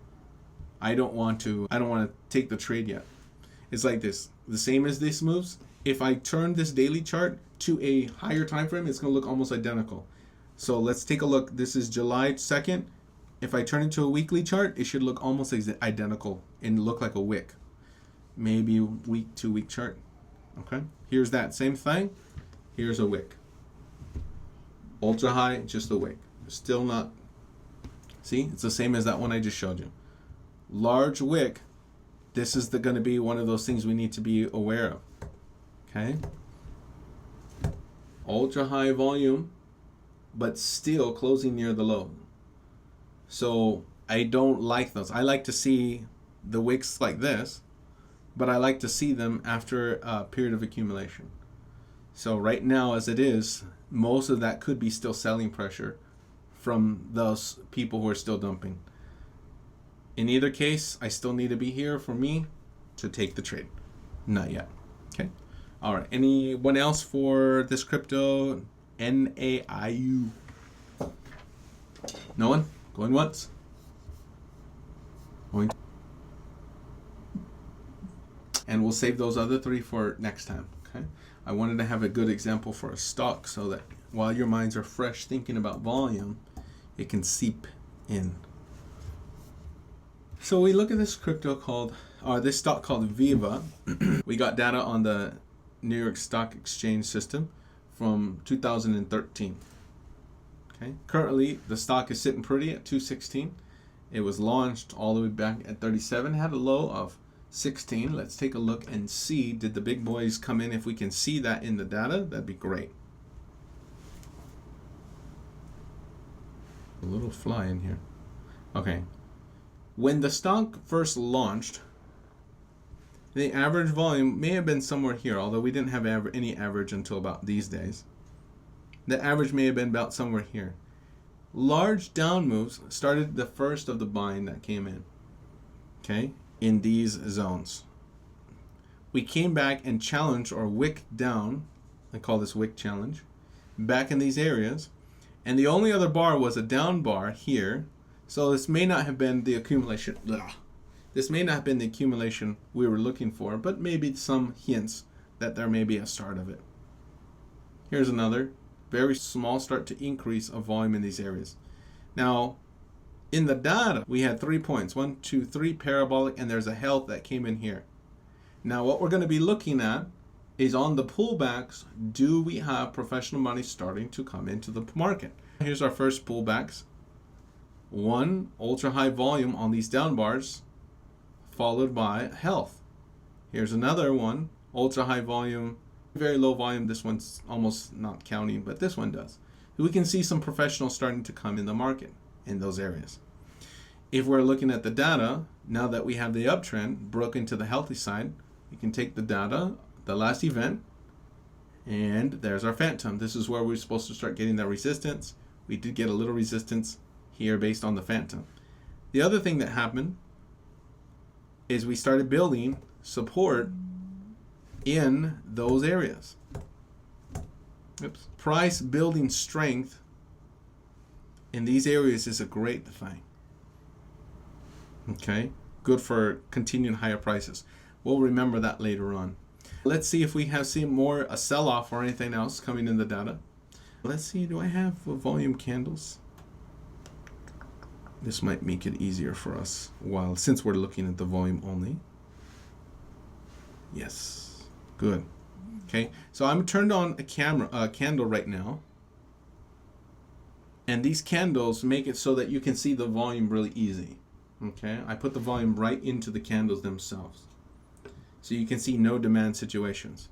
I don't want to take the trade yet. It's like this. The same as these moves. If I turn this daily chart to a higher time frame, it's going to look almost identical. So let's take a look. This is July 2nd. If I turn it to a weekly chart, it should look almost identical and look like a wick. maybe week, 2 week chart. Okay, here's that same thing. Here's a wick. Ultra high, just a wick. Still not. See, it's the same as that one I just showed you. Large wick. This is going to be one of those things we need to be aware of. Okay. Ultra high volume, but still closing near the low. So I don't like those. I like to see the wicks like this, but I like to see them after a period of accumulation. So right now, as it is, most of that could be still selling pressure from those people who are still dumping. In either case, I still need to be here for me to take the trade. Not yet. Okay. All right. Anyone else for this crypto? NAIU. No one? Going once? Going. And we'll save those other 3 for next time. Okay. I wanted to have a good example for a stock so that while your minds are fresh thinking about volume, it can seep in. So we look at this this stock called VEEVA. We got data on the New York Stock Exchange system from 2013. Okay. Currently, the stock is sitting pretty at 216. It was launched all the way back at 37, had a low of 16. Let's take a look and see, did the big boys come in? If we can see that in the data, that'd be great. A little fly in here. Okay. When the stock first launched, the average volume may have been somewhere here, although we didn't have any average until about these days. The average may have been about somewhere here. Large down moves started the first of the buying that came in. Okay, in these zones. We came back and challenged or wicked down, I call this wick challenge, back in these areas. And the only other bar was a down bar here. So this may not have been the accumulation. This may not have been the accumulation we were looking for, but maybe some hints that there may be a start of it. Here's another very small start to increase of volume in these areas. Now, in the data, we had 3 points, 1, 2, 3 parabolic, and there's a health that came in here. Now, what we're going to be looking at is on the pullbacks, do we have professional money starting to come into the market? Here's our first pullbacks. One ultra high volume on these down bars, followed by health. Here's another one, ultra high volume, very low volume. This one's almost not counting, but this one does. We can see some professionals starting to come in the market in those areas. If we're looking at the data, now that we have the uptrend broke into the healthy side, we can take the data, the last event, and there's our phantom. This is where we're supposed to start getting that resistance. We did get a little resistance here based on the phantom. The other thing that happened is we started building support in those areas. Oops. Price building strength in these areas is a great thing. Okay, good for continuing higher prices. We'll remember that later on. Let's see if we have seen more a sell-off or anything else coming in the data. Let's see, do I have volume candles? This might make it easier for us since we're looking at the volume only. Yes, good. Okay, so I'm turned on a candle right now. And these candles make it so that you can see the volume really easy. Okay, I put the volume right into the candles themselves. So you can see no demand situations.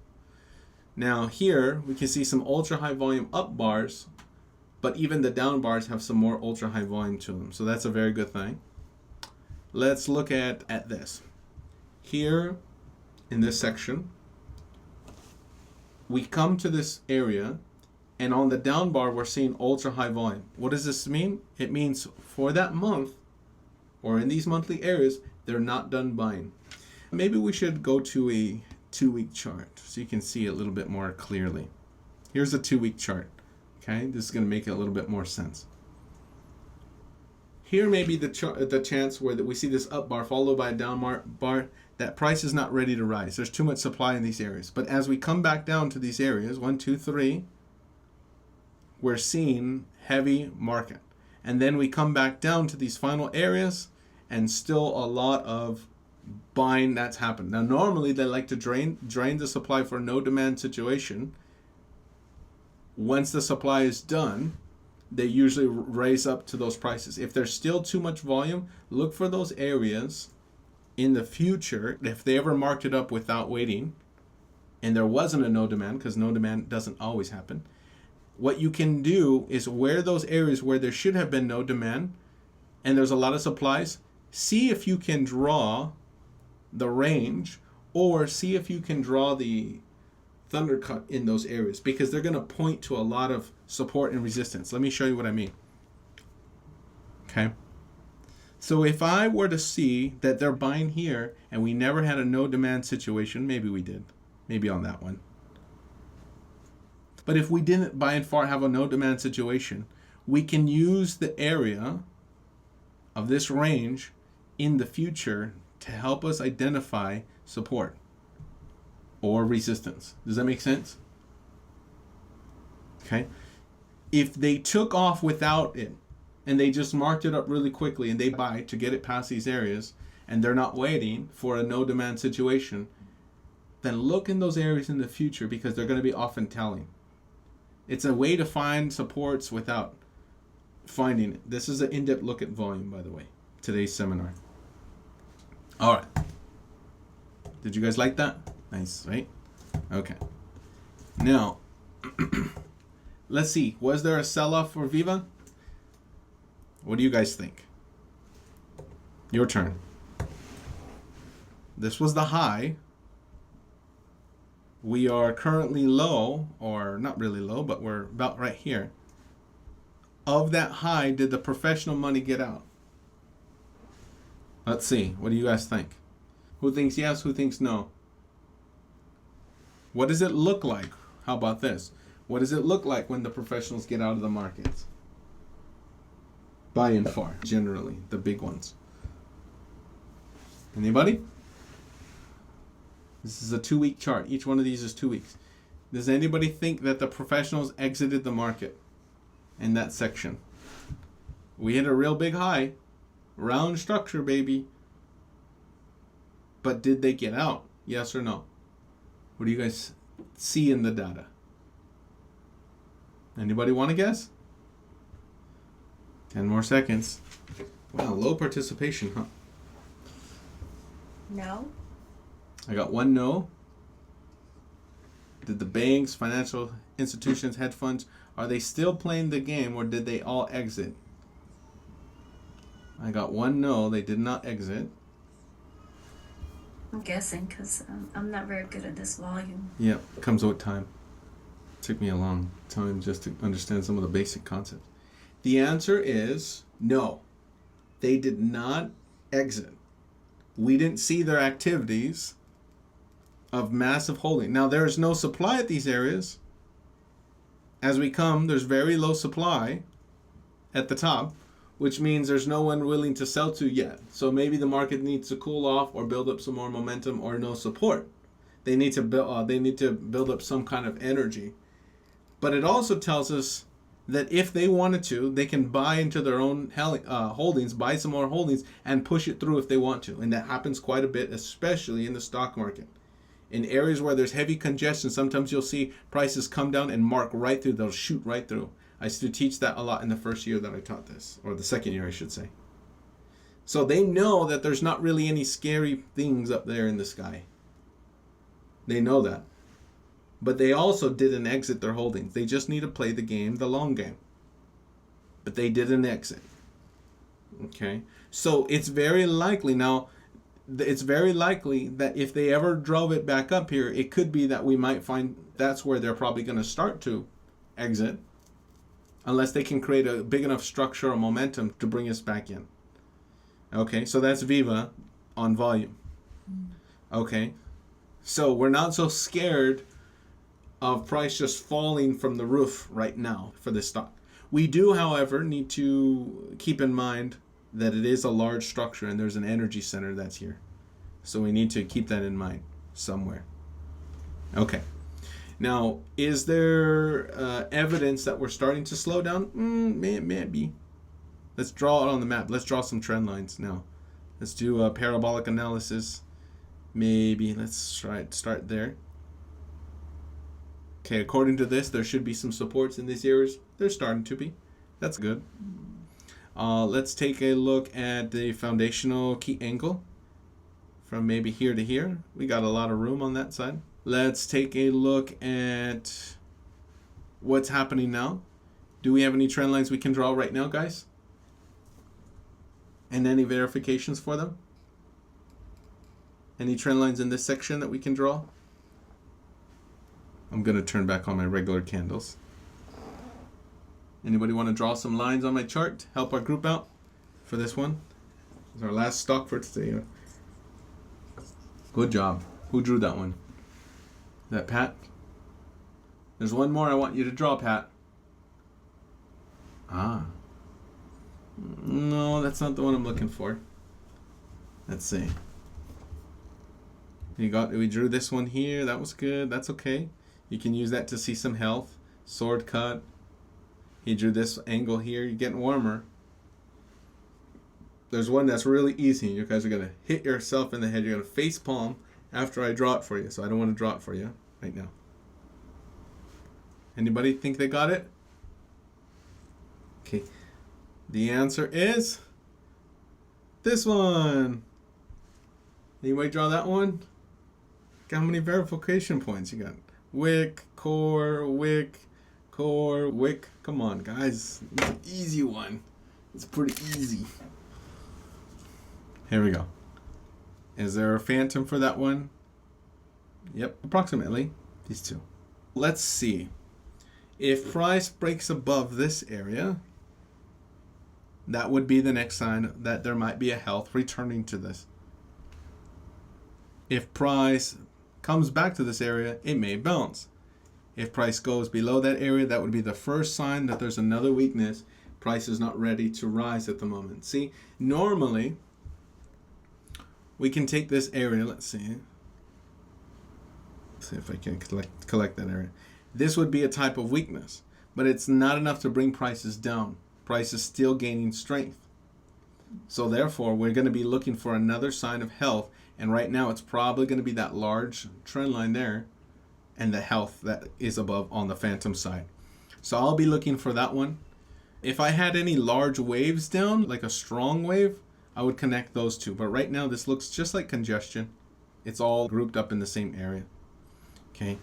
Now here we can see some ultra high volume up bars, but even the down bars have some more ultra high volume to them. So that's a very good thing. Let's look at this. Here in this section, we come to this area, and on the down bar we're seeing ultra high volume. What does this mean? It means for that month, or in these monthly areas, they're not done buying. Maybe we should go to a 2-week chart so you can see it a little bit more clearly. Here's a 2-week chart. Okay, this is going to make it a little bit more sense. Here may be the chance where we see this up bar followed by a down bar. That price is not ready to rise. There's too much supply in these areas. But as we come back down to these areas, 1, 2, 3, we're seeing heavy market. And then we come back down to these final areas and still a lot of buying that's happened. Now, normally they like to drain the supply for no demand situation. Once the supply is done, they usually raise up to those prices. If there's still too much volume, look for those areas in the future. If they ever marked it up without waiting, and there wasn't a no demand, because no demand doesn't always happen, what you can do is where those areas where there should have been no demand and there's a lot of supplies, see if you can draw the range, or see if you can draw the thundercut in those areas, because they're going to point to a lot of support and resistance. Let me show you what I mean. Okay. So if I were to see that they're buying here and we never had a no demand situation, maybe we did, maybe on that one. But if we didn't by and far have a no demand situation, we can use the area of this range in the future to help us identify support or resistance. Does that make sense? Okay. If they took off without it and they just marked it up really quickly and they buy to get it past these areas and they're not waiting for a no demand situation, then look in those areas in the future, because they're going to be often telling. It's a way to find supports without finding it. This is an in-depth look at volume, by the way, today's seminar. All right. Did you guys like that? Nice, right? Okay. Now, let's see. Was there a sell-off for VEEVA? What do you guys think? Your turn. This was the high. We are currently low, or not really low, but we're about right here. Of that high, did the professional money get out? Let's see. What do you guys think? Who thinks yes? Who thinks no? What does it look like? How about this? What does it look like when the professionals get out of the markets? By and far, generally, the big ones. Anybody? This is a 2-week chart. Each one of these is 2 weeks. Does anybody think that the professionals exited the market in that section? We hit a real big high. Round structure, baby. But did they get out? Yes or no? What do you guys see in the data? Anybody want to guess? 10 more seconds. Wow, low participation, huh? No? I got one no. Did the banks, financial institutions, hedge funds, are they still playing the game, or did they all exit? I got one no, they did not exit. I'm guessing because I'm not very good at this volume. Yep, comes with time. Took me a long time just to understand some of the basic concepts. The answer is no. They did not exit. We didn't see their activities of massive holding. Now, there's no supply at these areas. As we come, there's very low supply at the top, which means there's no one willing to sell to yet. So maybe the market needs to cool off or build up some more momentum, or no support. They need to build up some kind of energy. But it also tells us that if they wanted to, they can buy into their own holdings, buy some more holdings, and push it through if they want to. And that happens quite a bit, especially in the stock market. In areas where there's heavy congestion, sometimes you'll see prices come down and mark right through. They'll shoot right through. I used to teach that a lot in the first year that I taught this, or the second year, I should say. So they know that there's not really any scary things up there in the sky. They know that. But they also didn't exit their holdings. They just need to play the game, the long game. But they didn't exit. Okay? So it's very likely that if they ever drove it back up here, it could be that we might find that's where they're probably going to start to exit, unless they can create a big enough structure or momentum to bring us back in. Okay, so that's VEEVA on volume. Okay, so we're not so scared of price just falling from the roof right now for this stock. We do, however, need to keep in mind that it is a large structure and there's an energy center that's here. So we need to keep that in mind somewhere. Okay. Now, is there evidence that we're starting to slow down? Maybe. Let's draw it on the map. Let's draw some trend lines now. Let's do a parabolic analysis. Maybe let's start there. Okay, according to this, there should be some supports in these areas. They're starting to be. That's good. Let's take a look at the foundational key angle from maybe here to here. We got a lot of room on that side. Let's take a look at what's happening now. Do we have any trend lines we can draw right now, guys? And any verifications for them? Any trend lines in this section that we can draw? I'm going to turn back on my regular candles. Anybody want to draw some lines on my chart to help our group out for this one? This is our last stock for today. Good job. Who drew that one? Is that Pat? There's one more I want you to draw, Pat. Ah. No, that's not the one I'm looking for. Let's see. We drew this one here. That was good. That's okay. You can use that to see some health. Sword cut. He drew this angle here. You're getting warmer. There's one that's really easy. You guys are going to hit yourself in the head. You're going to face palm after I draw it for you. So I don't want to draw it for you right now. Anybody think they got it? Okay. The answer is this one. Anybody draw that one? How many verification points you got? Wick, core, wick, core, wick. Come on, guys. It's an easy one. It's pretty easy. Here we go. Is there a phantom for that one? Yep, approximately. These two. Let's see. If price breaks above this area, that would be the next sign that there might be a health returning to this. If price comes back to this area, it may bounce. If price goes below that area, that would be the first sign that there's another weakness. Price is not ready to rise at the moment. See, normally we can take this area. Let's see if I can collect that area. This would be a type of weakness, but it's not enough to bring prices down. Price is still gaining strength. So therefore, we're going to be looking for another sign of health. And right now, it's probably going to be that large trend line there and the health that is above on the phantom side. So I'll be looking for that one. If I had any large waves down, like a strong wave, I would connect those two. But right now, this looks just like congestion. It's all grouped up in the same area. Okay.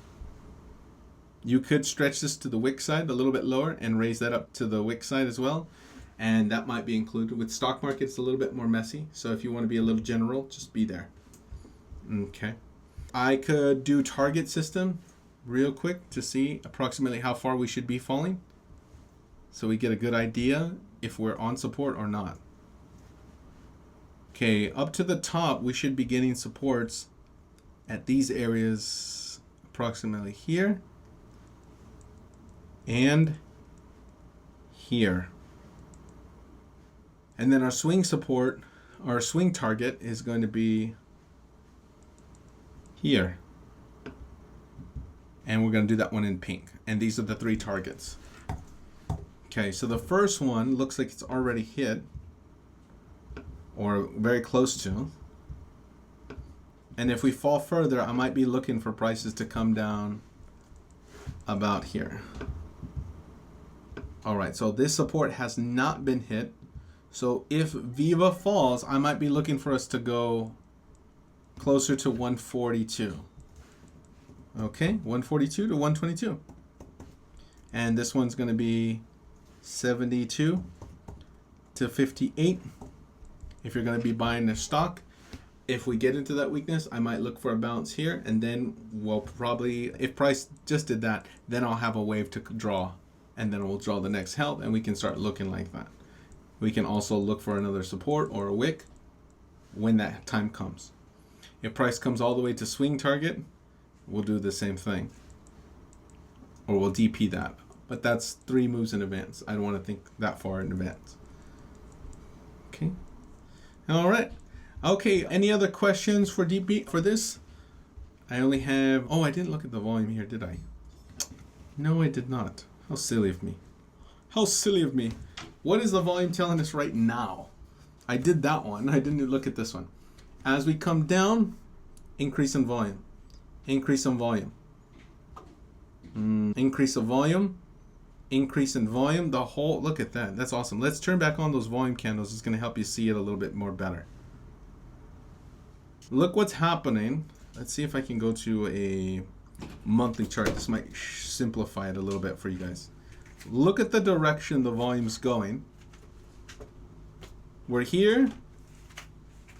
You could stretch this to the wick side a little bit lower and raise that up to the wick side as well. And that might be included. With stock market, it's a little bit more messy. So if you want to be a little general, just be there. Okay. I could do target system real quick to see approximately how far we should be falling. So we get a good idea if we're on support or not. Okay, up to the top, we should be getting supports at these areas approximately here and here. And then our swing support, our swing target is going to be here. And we're going to do that one in pink. And these are the three targets. Okay, so the first one looks like it's already hit or very close to. And if we fall further, I might be looking for prices to come down about here. All right, so this support has not been hit. So if VEEVA falls, I might be looking for us to go closer to 142. Okay, 142 to 122. And this one's going to be 72 to 58. If you're going to be buying the stock, if we get into that weakness, I might look for a bounce here. And then we'll probably, if price just did that, then I'll have a wave to draw. And then we'll draw the next health and we can start looking like that. We can also look for another support or a wick when that time comes. If price comes all the way to swing target, we'll do the same thing. Or we'll DP that. But that's 3 moves in advance. I don't want to think that far in advance. Okay. All right. Okay, any other questions for DP for this? I only have, oh, I didn't look at the volume here, did I? No, I did not. How silly of me. How silly of me. What is the volume telling us right now? I did that one. I didn't look at this one. As we come down, increase in volume. Increase in volume. Increase of volume. Increase in volume. The whole, look at that. That's awesome. Let's turn back on those volume candles. It's going to help you see it a little bit more better. Look what's happening. Let's see if I can go to a monthly chart. This might simplify it a little bit for you guys. Look at the direction the volume's going. We're here,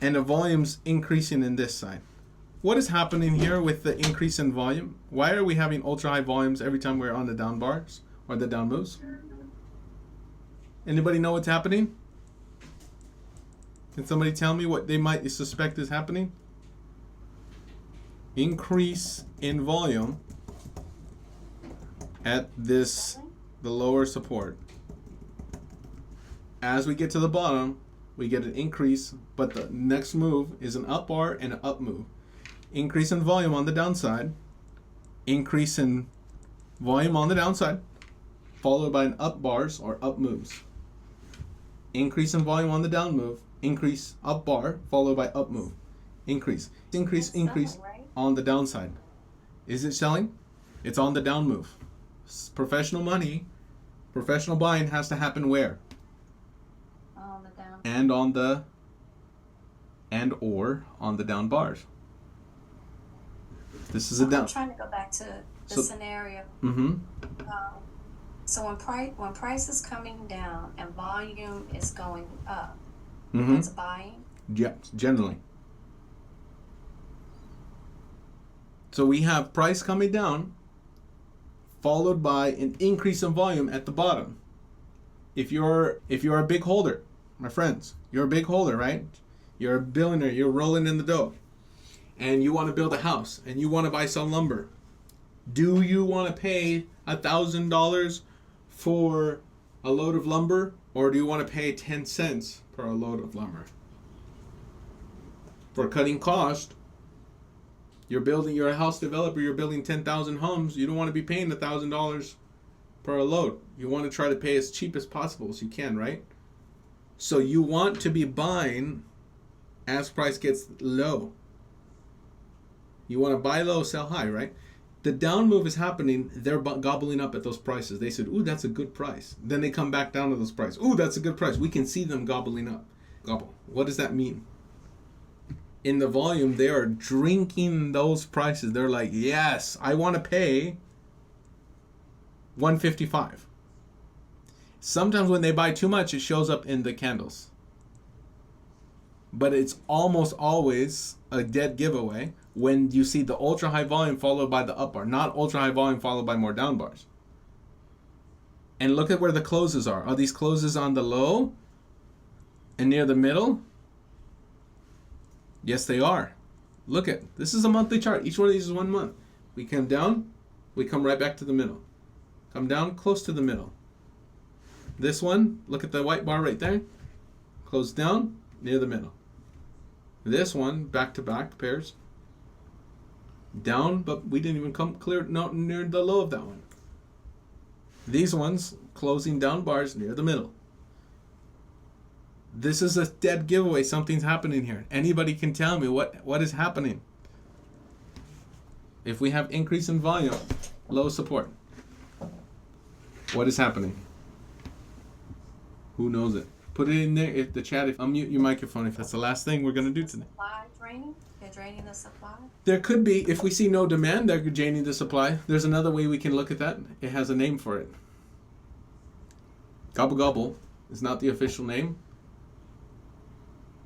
and the volume's increasing in this side. What is happening here with the increase in volume? Why are we having ultra high volumes every time we're on the down bars or the down moves? Anybody know what's happening? Can somebody tell me what they might suspect is happening? Increase in volume at this, the lower support. As we get to the bottom, we get an increase, but the next move is an up bar and an up move. Increase in volume on the downside, increase in volume on the downside, followed by an up bars or up moves. Increase in volume on the down move, increase up bar, followed by up move. Increase, increase, increase on the downside. Is it selling? It's on the down move. Professional money, professional buying has to happen where? On the down. And on the, and or on the down bars. This is a down. I'm trying to go back to the So- scenario. Mm-hmm. So when price is coming down and volume is going up, Mm-hmm. it's buying. Yeah, generally. So we have price coming down, followed by an increase in volume at the bottom. If you're a big holder, my friends, you're a big holder, right? You're a billionaire, you're rolling in the dough, and you want to build a house, and you want to buy some lumber. Do you want to pay $1,000 for a load of lumber, or do you want to pay 10 cents per a load of lumber? For cutting cost, you're a house developer, you're building 10,000 homes, you don't want to be paying $1,000 per load. You want to try to pay as cheap as possible as you can, right? So you want to be buying as price gets low. You want to buy low, sell high, right? The down move is happening, they're gobbling up at those prices. They said, ooh, that's a good price. Then they come back down to those prices. Ooh, that's a good price. We can see them gobbling up. Gobble. What does that mean? In the volume, they are drinking those prices. They're like, yes, I want to pay $155. Sometimes when they buy too much, it shows up in the candles. But it's almost always a dead giveaway when you see the ultra high volume followed by the up bar, not ultra high volume followed by more down bars. And look at where the closes are. Are these closes on the low and near the middle? Yes, they are. Look at, this is a monthly chart. Each one of these is 1 month. We come down, we come right back to the middle. Come down close to the middle. This one, look at the white bar right there. Close down, near the middle. This one, back to back pairs. Down, but we didn't even come clear not near the low of that one. These ones, closing down bars near the middle. This is a dead giveaway. Something's happening here. Anybody can tell me what is happening. If we have increase in volume, low support. What is happening? Who knows it? Put it in there. If the chat, unmute your microphone if that's the last thing we're going to do today. Supply draining? They're draining the supply? There could be, if we see no demand, they're draining the supply. There's another way we can look at that. It has a name for it. Gobble gobble is not the official name.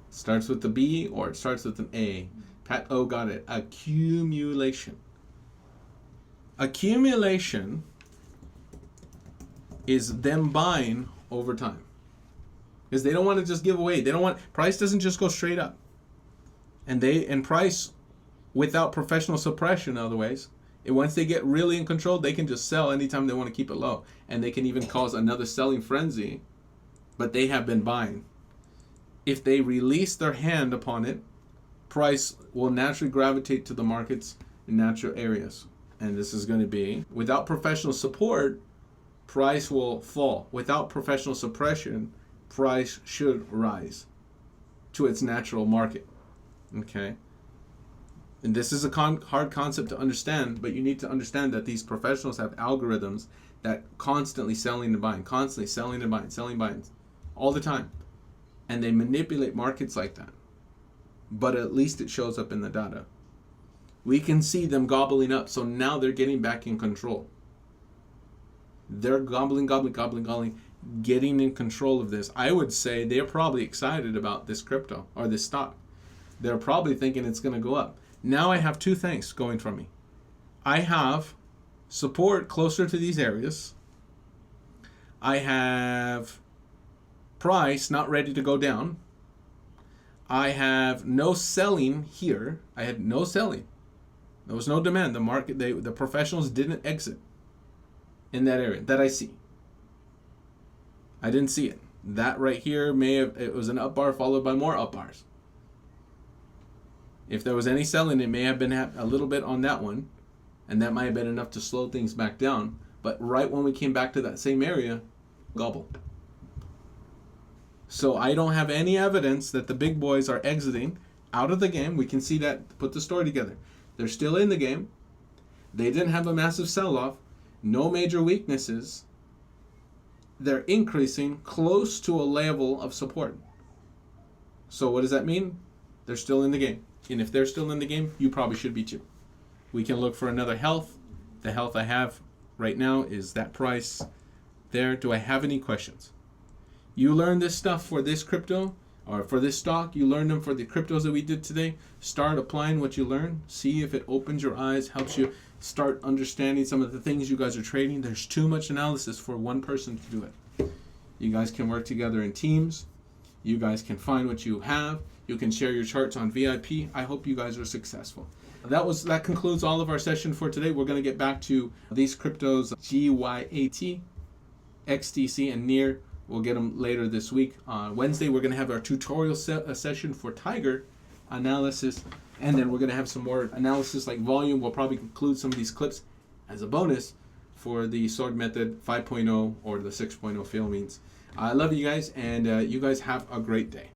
Starts with the B or it starts with an A. Pat O got it. Accumulation. Accumulation is them buying over time. Because they don't want to just give away. They don't want, price doesn't just go straight up. And price without professional suppression, other ways, once they get really in control, they can just sell anytime they want to keep it low. And they can even cause another selling frenzy, but they have been buying. If they release their hand upon it, price will naturally gravitate to the market's natural areas. And this is going to be, without professional support, price will fall. Without professional suppression, price should rise. to its natural market. Okay? And this is a hard concept to understand, but you need to understand that these professionals have algorithms that constantly selling and buying, constantly selling and buying, selling and buying, all the time. And they manipulate markets like that. But at least it shows up in the data. We can see them gobbling up, so now they're getting back in control. They're gobbling, getting in control of this. I would say they're probably excited about this crypto or this stock. They're probably thinking it's going to go up. Now I have two things going for me. I have support closer to these areas. I have price not ready to go down. I have no selling here. I had no selling. There was no demand. The market, the professionals didn't exit in that area that I see. I didn't see it. That right here it was an up bar followed by more up bars. If there was any selling, it may have been a little bit on that one, and that might have been enough to slow things back down. But right when we came back to that same area, gobble. So I don't have any evidence that the big boys are exiting out of the game. We can see that, put the story together. They're still in the game. They didn't have a massive sell-off. No major weaknesses. They're increasing close to a level of support. So what does that mean? They're still in the game. And if they're still in the game, you probably should be too. We can look for another health. The health I have right now is that price there. Do I have any questions? You learned this stuff for this crypto or for this stock. You learned them for the cryptos that we did today. Start applying what you learned. See if it opens your eyes, helps you start understanding some of the things you guys are trading. There's too much analysis for one person to do it. You guys can work together in teams. You guys can find what you have. You can share your charts on VIP. I hope you guys are successful. That concludes all of our session for today. We're going to get back to these cryptos, GYAT, XTC, and NEAR. We'll get them later this week. On Wednesday, we're going to have our tutorial session for Tiger analysis. And then we're going to have some more analysis like volume. We'll probably include some of these clips as a bonus for the sword method 5.0 or the 6.0 fail means. I love you guys, and you guys have a great day.